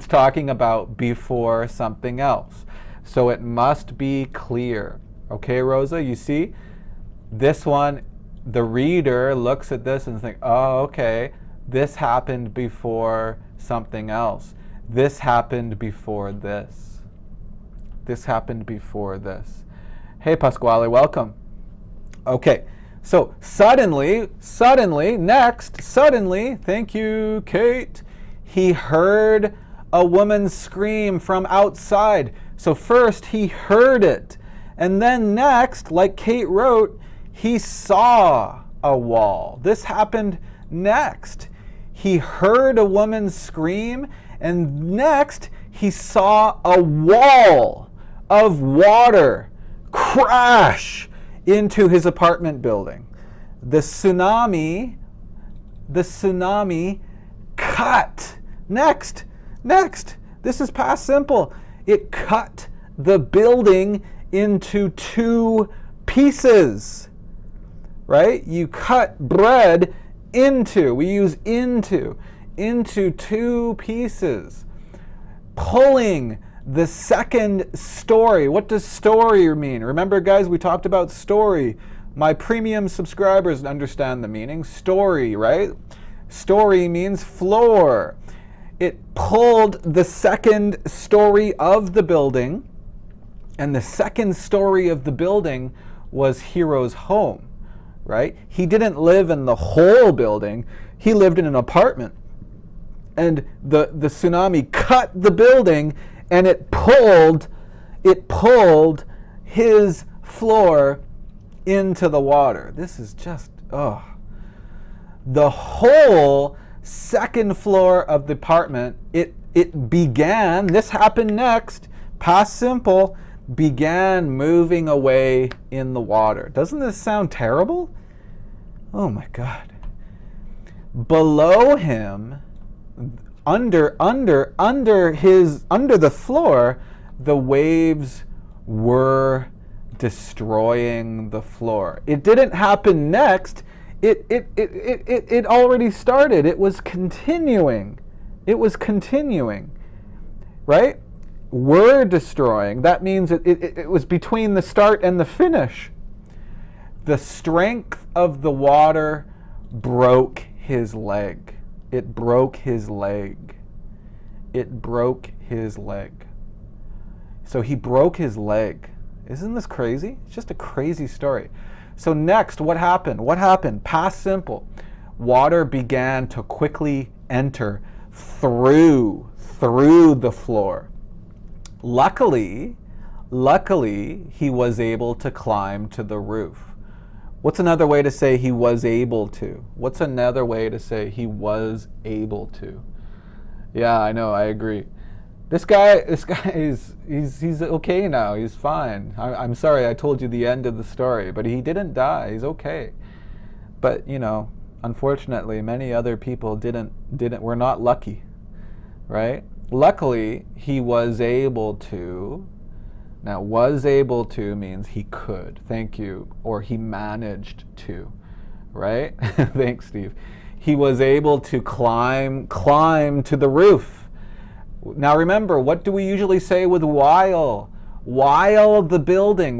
Speaker 1: talking about before something else. So it must be clear. Okay, Rosa, you see? This one, the reader looks at this and thinks, oh, okay, this happened before something else. This happened before this. This happened before this. Hey, Pasquale, welcome. Okay, so suddenly, thank you, Kate, he heard a woman scream from outside. So first he heard it, and then next, like Kate wrote, he saw a wall. This happened next. He heard a woman scream, and next he saw a wall of water crash into his apartment building. The tsunami cut. Next. This is past simple. It cut the building into two pieces, right? You cut bread into, we use into two pieces, pulling the second story. What does story mean? Remember, guys, we talked about story. My premium subscribers understand the meaning. Story, right? Story means floor. It pulled the second story of the building, and the second story of the building was Hiro's home, right? He didn't live in the whole building. He lived in an apartment. And the tsunami cut the building, and it pulled his floor into the water. This is just, the whole second floor of the apartment, it began, this happened next, past simple, began moving away in the water. Doesn't this sound terrible? Oh my God. Below him, under the floor, the waves were destroying the floor. It didn't happen next. It already started. It was continuing. Right? Were destroying. That means it was between the start and the finish. The strength of the water broke his leg. It broke his leg. So he broke his leg. Isn't this crazy? It's just a crazy story. So next, what happened? Past simple. Water began to quickly enter through the floor. Luckily, he was able to climb to the roof. What's another way to say he was able to? Yeah, I know, I agree. This guy he's okay now. He's fine. I'm sorry I told you the end of the story, but he didn't die. He's okay. But, unfortunately, many other people were not lucky, right? Luckily, he was able to. Now, was able to means he could. Thank you. Or he managed to, right? Thanks, Steve. He was able to climb to the roof. Now remember, what do we usually say with while? While the building.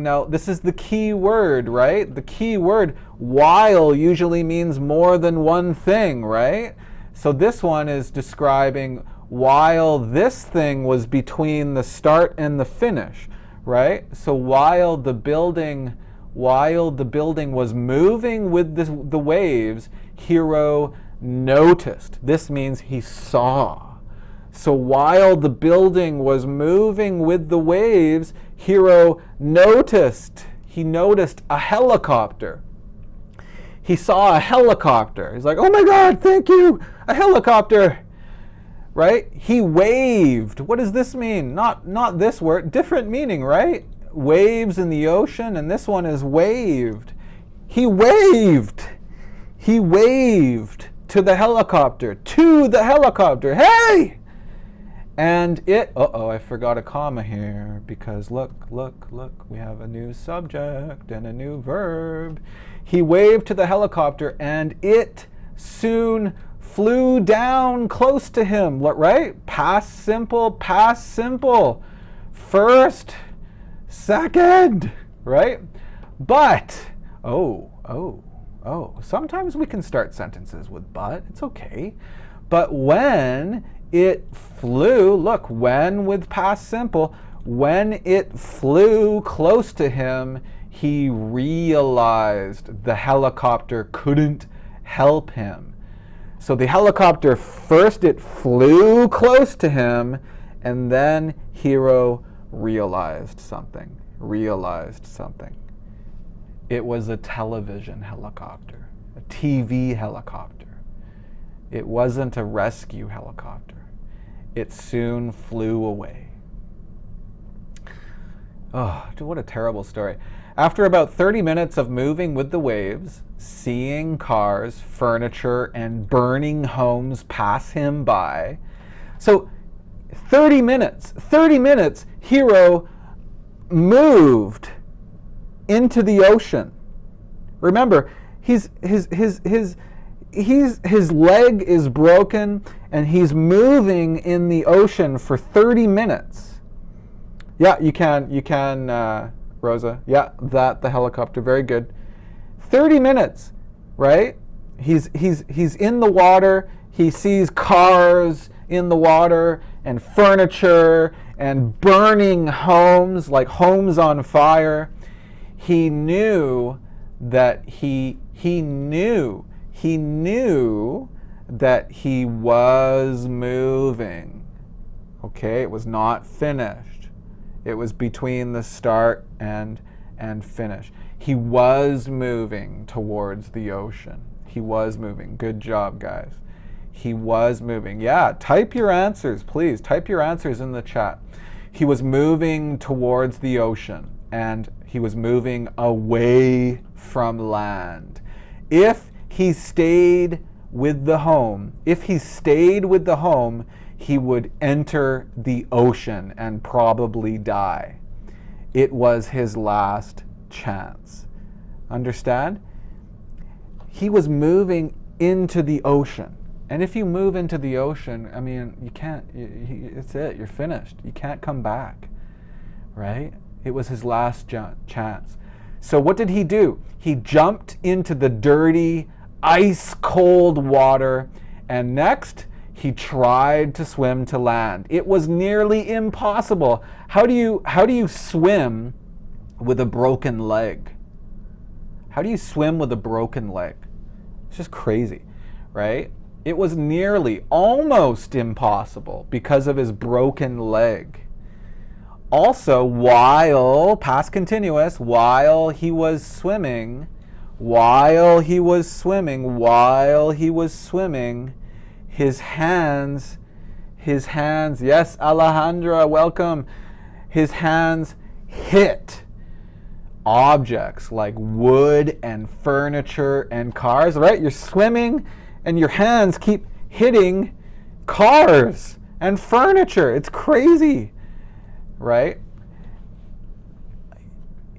Speaker 1: Now, this is the key word, right? The key word, while, usually means more than one thing, right? So this one is describing while this thing was between the start and the finish, right? So while the building was moving with the waves, Hiro noticed. This means he saw. So while the building was moving with the waves, Hiro noticed. He noticed a helicopter. He saw a helicopter. He's like, oh my God, thank you, a helicopter. Right? He waved. What does this mean? Not this word, different meaning, right? Waves in the ocean, and this one is waved. He waved to the helicopter. Hey! And I forgot a comma here, because look, we have a new subject and a new verb. He waved to the helicopter, and it soon flew down close to him, right? Past simple. First, second, right? But, sometimes we can start sentences with but. It's okay. But when it flew, look, when with past simple, when it flew close to him, he realized the helicopter couldn't help him. So the helicopter, first it flew close to him, and then Hiro realized something. It was a television helicopter, a TV helicopter. It wasn't a rescue helicopter. It soon flew away. Oh, dude, what a terrible story. After about 30 minutes of moving with the waves, seeing cars, furniture, and burning homes pass him by. So 30 minutes, Hero moved into the ocean. Remember, his leg is broken and he's moving in the ocean for 30 minutes. Yeah, you can, Rosa. Yeah, the helicopter, very good. 30 minutes, right? He's in the water. He sees cars in the water and furniture and burning homes, like homes on fire. He knew that he knew that he was moving. Okay, it was not finished. It was between the start and finish. He was moving towards the ocean. He was moving. Good job, guys. He was moving. Yeah, type your answers, please. Type your answers in the chat. He was moving towards the ocean, and he was moving away from land. If he stayed with the home, he would enter the ocean and probably die. It was his last chance. Understand? He was moving into the ocean. And if you move into the ocean, I mean, you can't, it's it, you're finished. You can't come back, right? It was his last chance. So what did he do? He jumped into the dirty, ice-cold water, and next, he tried to swim to land. It was nearly impossible. How do you swim with a broken leg? How do you swim with a broken leg? It's just crazy, right? It was nearly, almost impossible because of his broken leg. Also, past continuous, while he was swimming, his hands, yes, Alejandra, welcome. His hands hit objects like wood and furniture and cars, right? You're swimming and your hands keep hitting cars and furniture. It's crazy, right?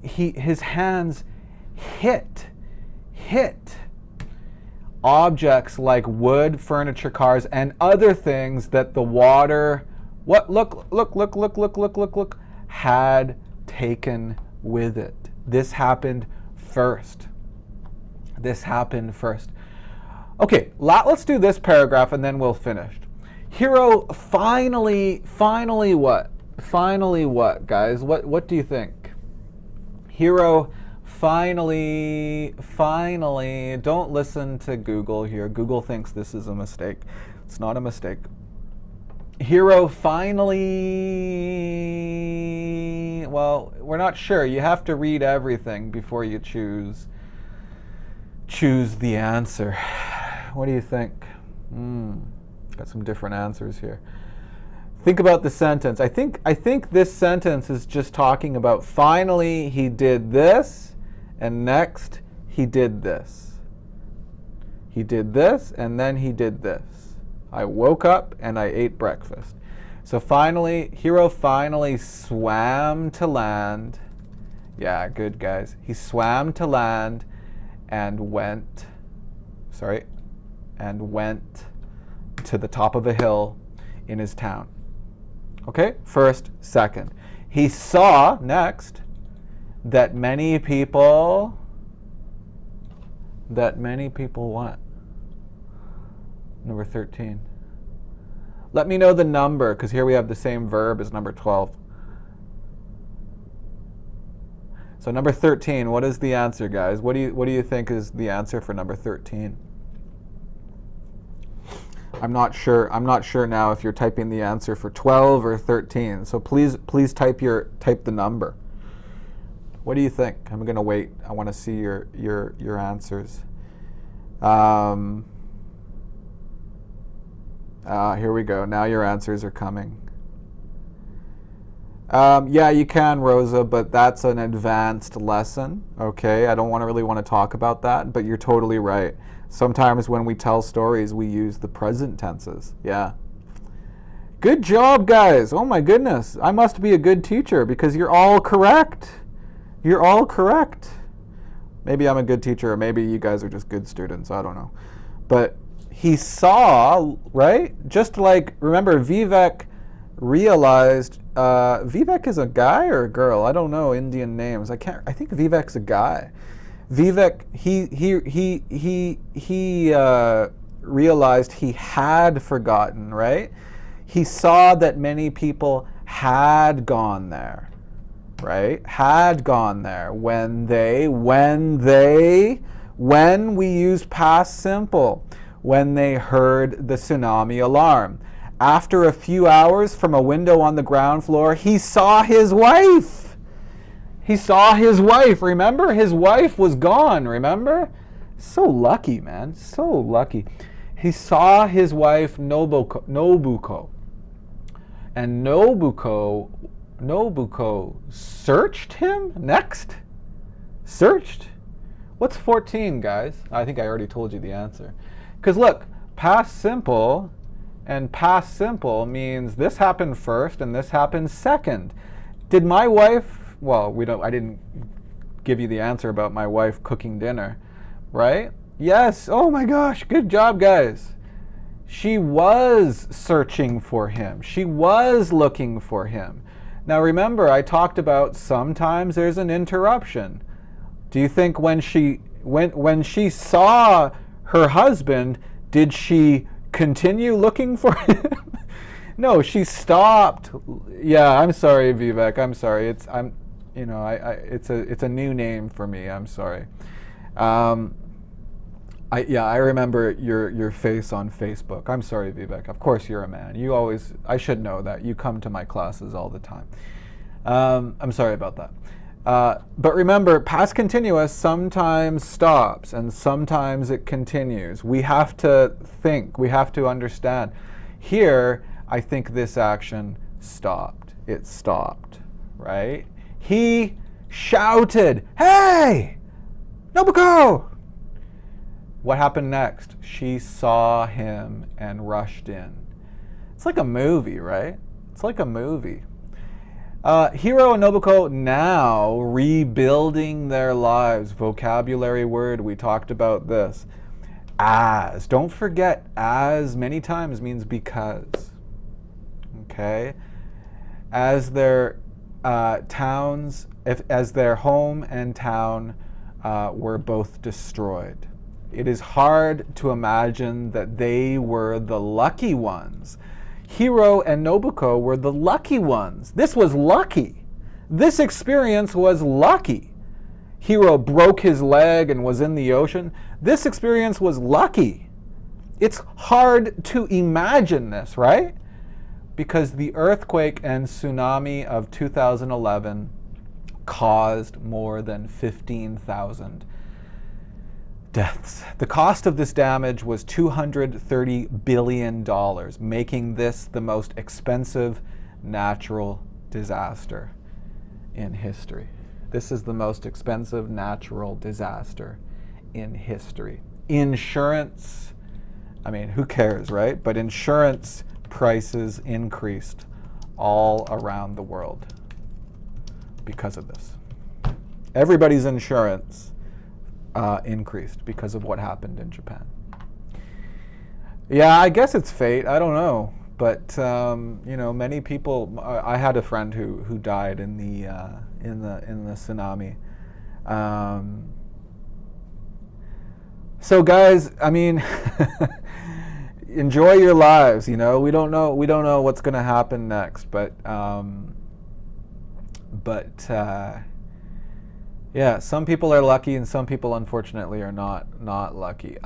Speaker 1: His hands hit objects like wood, furniture, cars, and other things that the water, had taken with it. This happened first. Okay, let's do this paragraph and then we'll finish. Hero finally what? Finally what, guys? What do you think? Hero finally, don't listen to Google here. Google thinks this is a mistake. It's not a mistake. Hero finally, well, we're not sure. You have to read everything before you choose the answer. What do you think? Got some different answers here. Think about the sentence. I think this sentence is just talking about finally he did this, and next he did this. He did this, and then he did this. I woke up and I ate breakfast. So Hero finally swam to land. Yeah, good, guys. He swam to land and went to the top of a hill in his town. Okay, first, second. He saw, next, that many people what? Number 13. Let me know the number, because here we have the same verb as number 12. So number 13, what is the answer, guys? What do you think is the answer for number 13? I'm not sure now if you're typing the answer for 12 or 13. So please type the number. What do you think? I'm going to wait. I want to see your answers. Here we go. Now your answers are coming. Yeah, you can, Rosa, but that's an advanced lesson. Okay, I don't really want to talk about that, but you're totally right. Sometimes when we tell stories, we use the present tenses. Yeah. Good job, guys. Oh my goodness. I must be a good teacher because you're all correct. You're all correct. Maybe I'm a good teacher, or maybe you guys are just good students. I don't know. But he saw, right? Just like, remember, Vivek realized, Vivek is a guy or a girl? I don't know Indian names. I think Vivek's a guy. Vivek, he realized he had forgotten, right? He saw that many people had gone there, right? Had gone there when we use past simple, when they heard the tsunami alarm. After a few hours from a window on the ground floor, he saw his wife. He saw his wife, remember? His wife was gone, remember? So lucky, man, so lucky. He saw his wife Nobuko. And Nobuko searched him next? Searched? What's 14, guys? I think I already told you the answer. Because look, past simple and past simple means this happened first and this happened second. Did my wife, well, I didn't give you the answer about my wife cooking dinner, right? Yes, oh my gosh, good job, guys. She was searching for him. She was looking for him. Now remember, I talked about sometimes there's an interruption. Do you think when she saw her husband, did she continue looking for him? No, she stopped. Yeah, I'm sorry, Vivek. I'm sorry. It's a new name for me. I'm sorry. I remember your face on Facebook. I'm sorry, Vivek. Of course you're a man. I should know that. You come to my classes all the time. I'm sorry about that. But remember, past continuous sometimes stops and sometimes it continues. We have to think. We have to understand. Here, I think this action stopped. It stopped, right? He shouted, "Hey! Nobuko!" What happened next? She saw him and rushed in. It's like a movie, right? It's like a movie. Hiro and Nobuko now rebuilding their lives. Vocabulary word, we talked about this. As. Don't forget, as many times means because. Okay? As their towns, as their home and town were both destroyed. It is hard to imagine that they were the lucky ones. Hiro and Nobuko were the lucky ones. This was lucky. This experience was lucky. Hiro broke his leg and was in the ocean. This experience was lucky. It's hard to imagine this, right? Because the earthquake and tsunami of 2011 caused more than 15,000 deaths. The cost of this damage was $230 billion, making this the most expensive natural disaster in history. This is the most expensive natural disaster in history. Insurance, I mean, who cares, right? But insurance prices increased all around the world because of this. Everybody's insurance increased because of what happened in Japan. Yeah, I guess it's fate. I don't know, but many people. I had a friend who died in the tsunami. So guys, I mean, enjoy your lives. We don't know what's going to happen next, but. Yeah, some people are lucky and some people unfortunately are not lucky.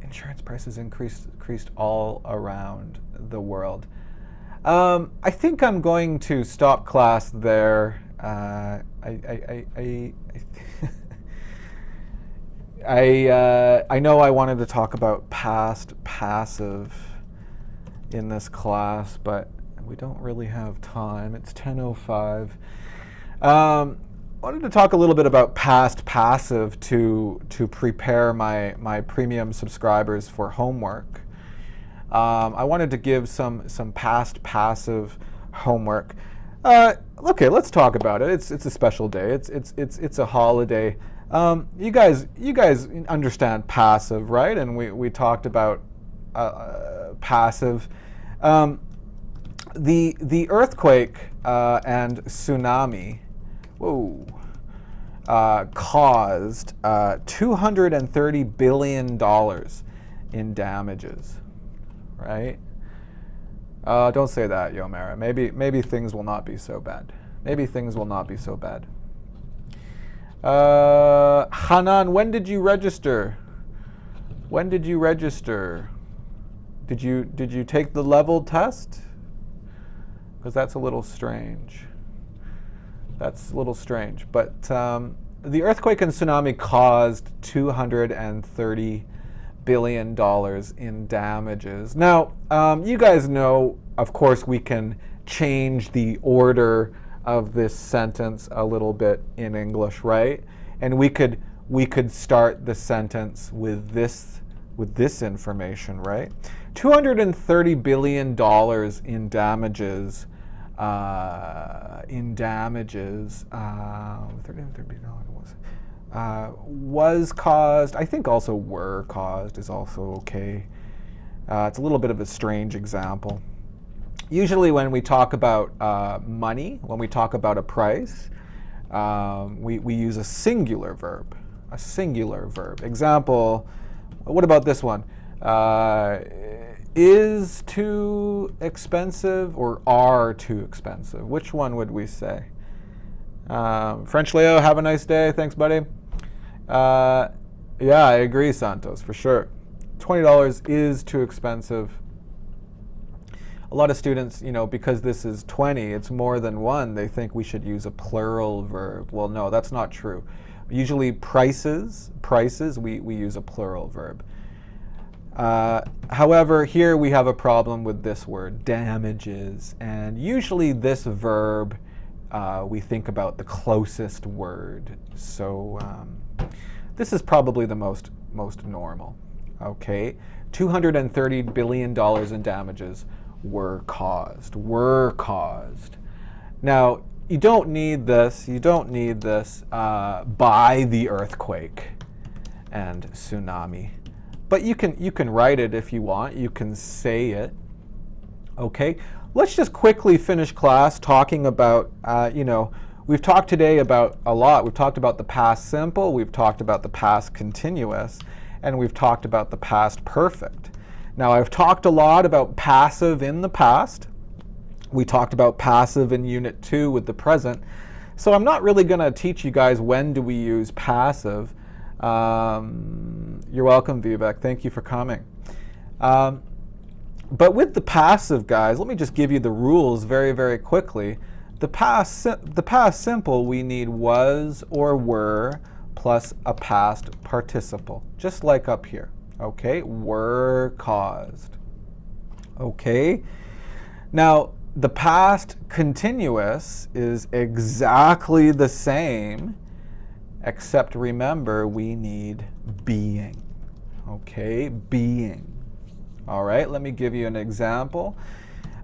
Speaker 1: Insurance prices increased all around the world. I think I'm going to stop class there. I know I wanted to talk about past passive in this class, but We don't really have time. It's 10:05. Wanted to talk a little bit about past passive to prepare my premium subscribers for homework. I wanted to give some past passive homework. Okay, let's talk about it. It's a special day. It's a holiday. You guys understand passive, right? And we talked about passive. The earthquake and tsunami, caused $230 billion in damages, right? Don't say that, Yomera. Maybe things will not be so bad. Maybe things will not be so bad. Hanan, when did you register? When did you register? Did you take the level test? Because that's a little strange. That's a little strange. But the earthquake and tsunami caused $230 billion in damages. Now, you guys know, of course, we can change the order of this sentence a little bit in English, right? And we could start the sentence with this information, right? $230 billion in damages. Was caused, I think also were caused is also okay. It's a little bit of a strange example. Usually when we talk about money, when we talk about a price, we use a singular verb. A singular verb. Example, what about this one? Is too expensive or are too expensive? Which one would we say? French Leo, have a nice day. Thanks, buddy. Yeah, I agree, Santos, for sure. $20 is too expensive. A lot of students, because this is 20, it's more than one, they think we should use a plural verb. Well, no, that's not true. Usually prices, we use a plural verb. However, here we have a problem with this word, damages, and usually this verb, we think about the closest word. So this is probably the most normal. Okay, $230 billion in damages were caused. Now, you don't need this by the earthquake and tsunami. But you can write it if you want. You can say it. Okay. Let's just quickly finish class talking about, we've talked today about a lot. We've talked about the past simple. We've talked about the past continuous. And we've talked about the past perfect. Now, I've talked a lot about passive in the past. We talked about passive in Unit 2 with the present. So I'm not really going to teach you guys when do we use passive. You're welcome, Vivek. Thank you for coming. But with the passive, guys, let me just give you the rules very, very quickly. The past simple, we need was or were plus a past participle, just like up here. Okay, were caused. Okay. Now, the past continuous is exactly the same, except remember, we need being. Okay, being. All right, let me give you an example.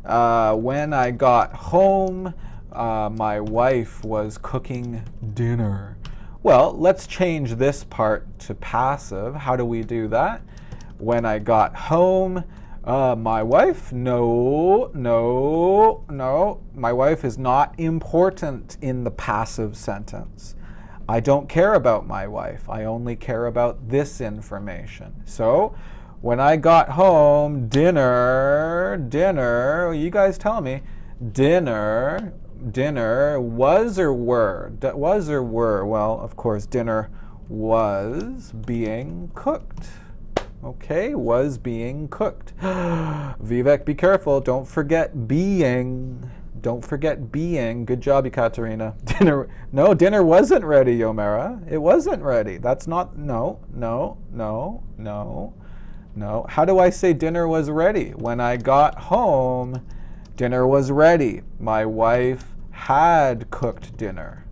Speaker 1: When I got home, my wife was cooking dinner. Well, let's change this part to passive. How do we do that? When I got home, my wife, no. My wife is not important in the passive sentence. I don't care about my wife. I only care about this information. So, when I got home, dinner, you guys tell me, dinner, was or were? Was or were? Well, of course, dinner was being cooked. Okay, was being cooked. Vivek, be careful. Don't forget being. Don't forget being. Good job, Ekaterina. Dinner wasn't ready, Yomera. It wasn't ready. That's not, no. How do I say dinner was ready? When I got home, Dinner was ready. My wife had cooked dinner.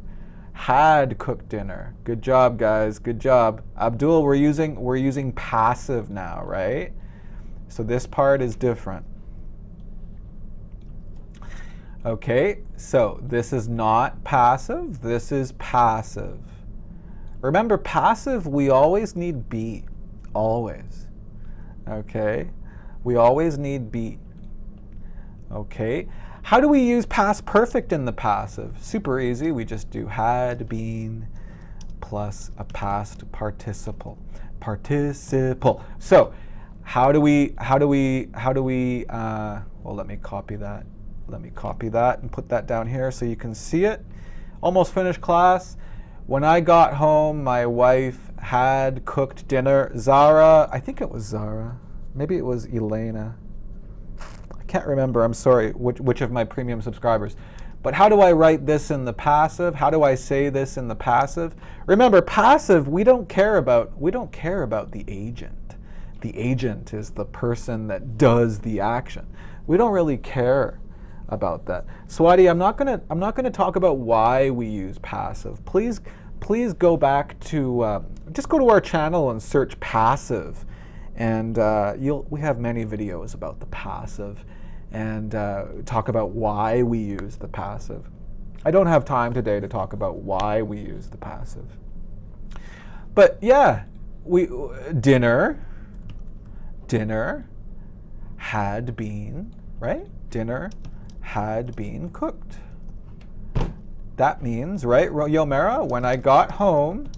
Speaker 1: Had cooked dinner. Good job, guys. Good job. Abdul, we're using passive now, right? So this part is different. Okay, so this is not passive. This is passive. Remember, passive, we always need be. Always. Okay? We always need be. Okay? How do we use past perfect in the passive? Super easy. We just do had been plus a past participle. Participle. So, how do we, well, let me copy that. Let me copy that and put that down here so you can see it. Almost finished class. When I got home, my wife had cooked dinner. Zara, I think it was Zara. Maybe it was Elena. I can't remember, I'm sorry, which of my premium subscribers. But how do I write this in the passive? How do I say this in the passive? Remember, passive, we don't care about the agent. The agent is the person that does the action. We don't really care about that. Swati, I'm not gonna talk about why we use passive. Please go back to just go to our channel and search passive, and we have many videos about the passive, and talk about why we use the passive. I don't have time today to talk about why we use the passive, but yeah, dinner had been, right? Dinner had been cooked. That means, right, Yomera, when I got home,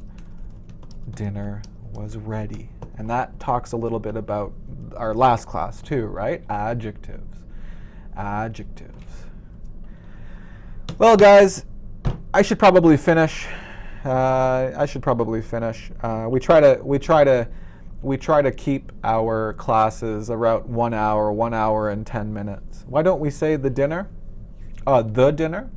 Speaker 1: dinner was ready. And that talks a little bit about our last class too, right? Adjectives. Adjectives. Well, guys, I should probably finish. We try to keep our classes around 1 hour, 1 hour and 10 minutes. Why don't we say the dinner? The dinner?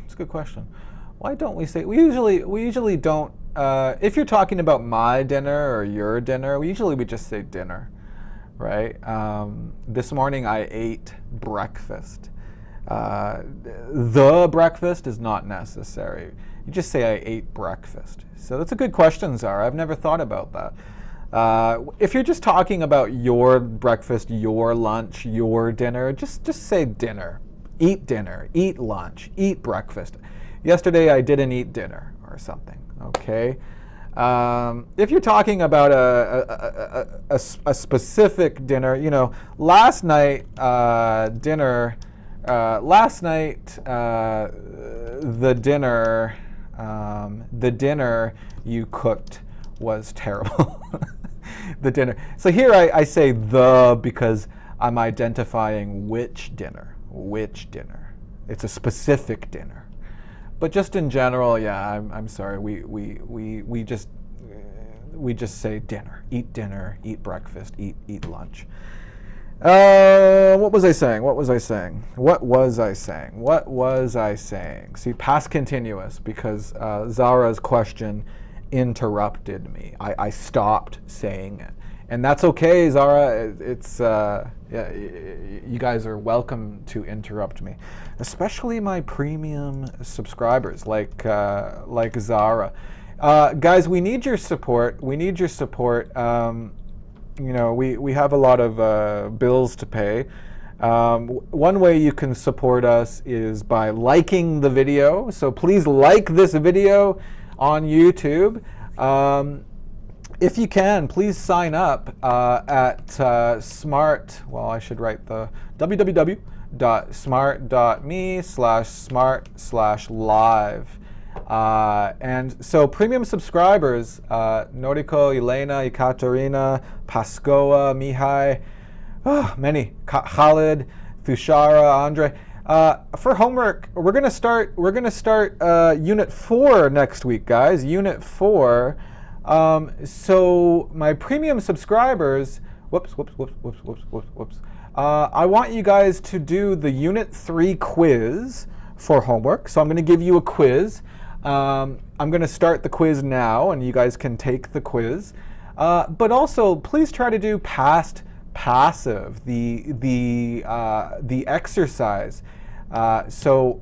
Speaker 1: It's a good question. Why don't we say, we usually don't, if you're talking about my dinner or your dinner, we just say dinner, right? This morning I ate breakfast. The breakfast is not necessary. You just say I ate breakfast. So that's a good question, Zara. I've never thought about that. If you're just talking about your breakfast, your lunch, your dinner, just say dinner. Eat lunch, eat breakfast. Yesterday I didn't eat dinner or something, okay? If you're talking about a specific dinner, you know, last night the dinner you cooked was terrible. The dinner. So here I say the because I'm identifying which dinner. It's a specific dinner. But just in general, yeah, I'm sorry. We just say dinner. Eat dinner, eat breakfast, eat lunch. What was I saying? See, past continuous, because Zara's question interrupted me. I stopped saying it. And that's okay, Zara. It's yeah, you guys are welcome to interrupt me, especially my premium subscribers like Zara. Guys, we need your support. You know, we have a lot of bills to pay. One way you can support us is by liking the video. So please like this video on YouTube. If you can, please sign up at Smrt. Well, I should write the www.smrt.me/smrt/live. And so premium subscribers, Noriko, Elena, Ekaterina, Paskoa, Mihai, many, Khalid, Thushara, Andre. For homework, we're gonna start Unit 4 next week, guys. Unit 4. So my premium subscribers, I want you guys to do the Unit 3 quiz for homework. So I'm going to give you a quiz. I'm going to start the quiz now, and you guys can take the quiz. But also, please try to do past passive, the exercise. So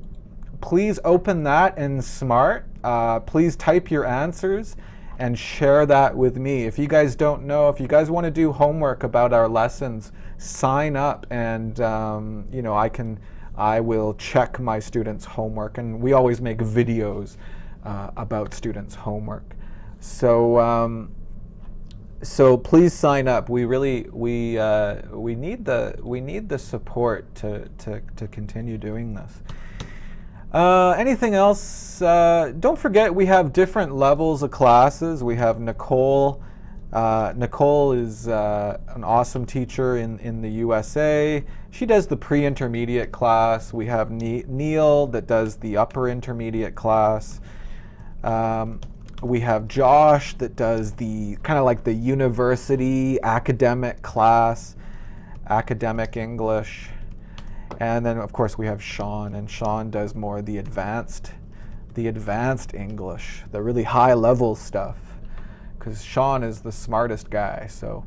Speaker 1: please open that in Smrt. Please type your answers and share that with me. If you guys don't know, if you guys want to do homework about our lessons, sign up, and you know, I will check my students' homework, and we always make videos about students' homework. So so please sign up. We really we need the support to continue doing this. Anything else? Don't forget, we have different levels of classes. We have Nicole. Nicole is an awesome teacher in the USA. She does the pre-intermediate class. We have Neil that does the upper intermediate class. We have Josh that does the kind of like the university academic class, academic English. And then of course we have Sean, and Sean does more the advanced English, the really high level stuff. Because Sean is the smartest guy, so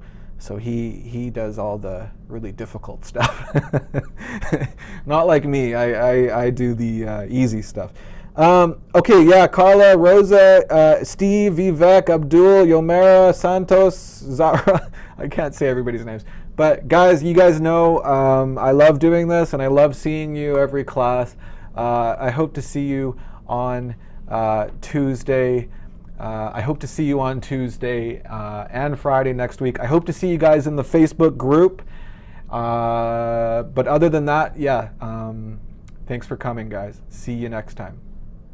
Speaker 1: he does all the really difficult stuff. Not like me, I do the easy stuff. Okay, yeah, Carla, Rosa, Steve, Vivek, Abdul, Yomera, Santos, Zara. I can't say everybody's names. But guys, you guys know I love doing this, and I love seeing you every class. I hope to see you on Tuesday. I hope to see you on Tuesday and Friday next week. I hope to see you guys in the Facebook group. But other than that, yeah, thanks for coming, guys. See you next time.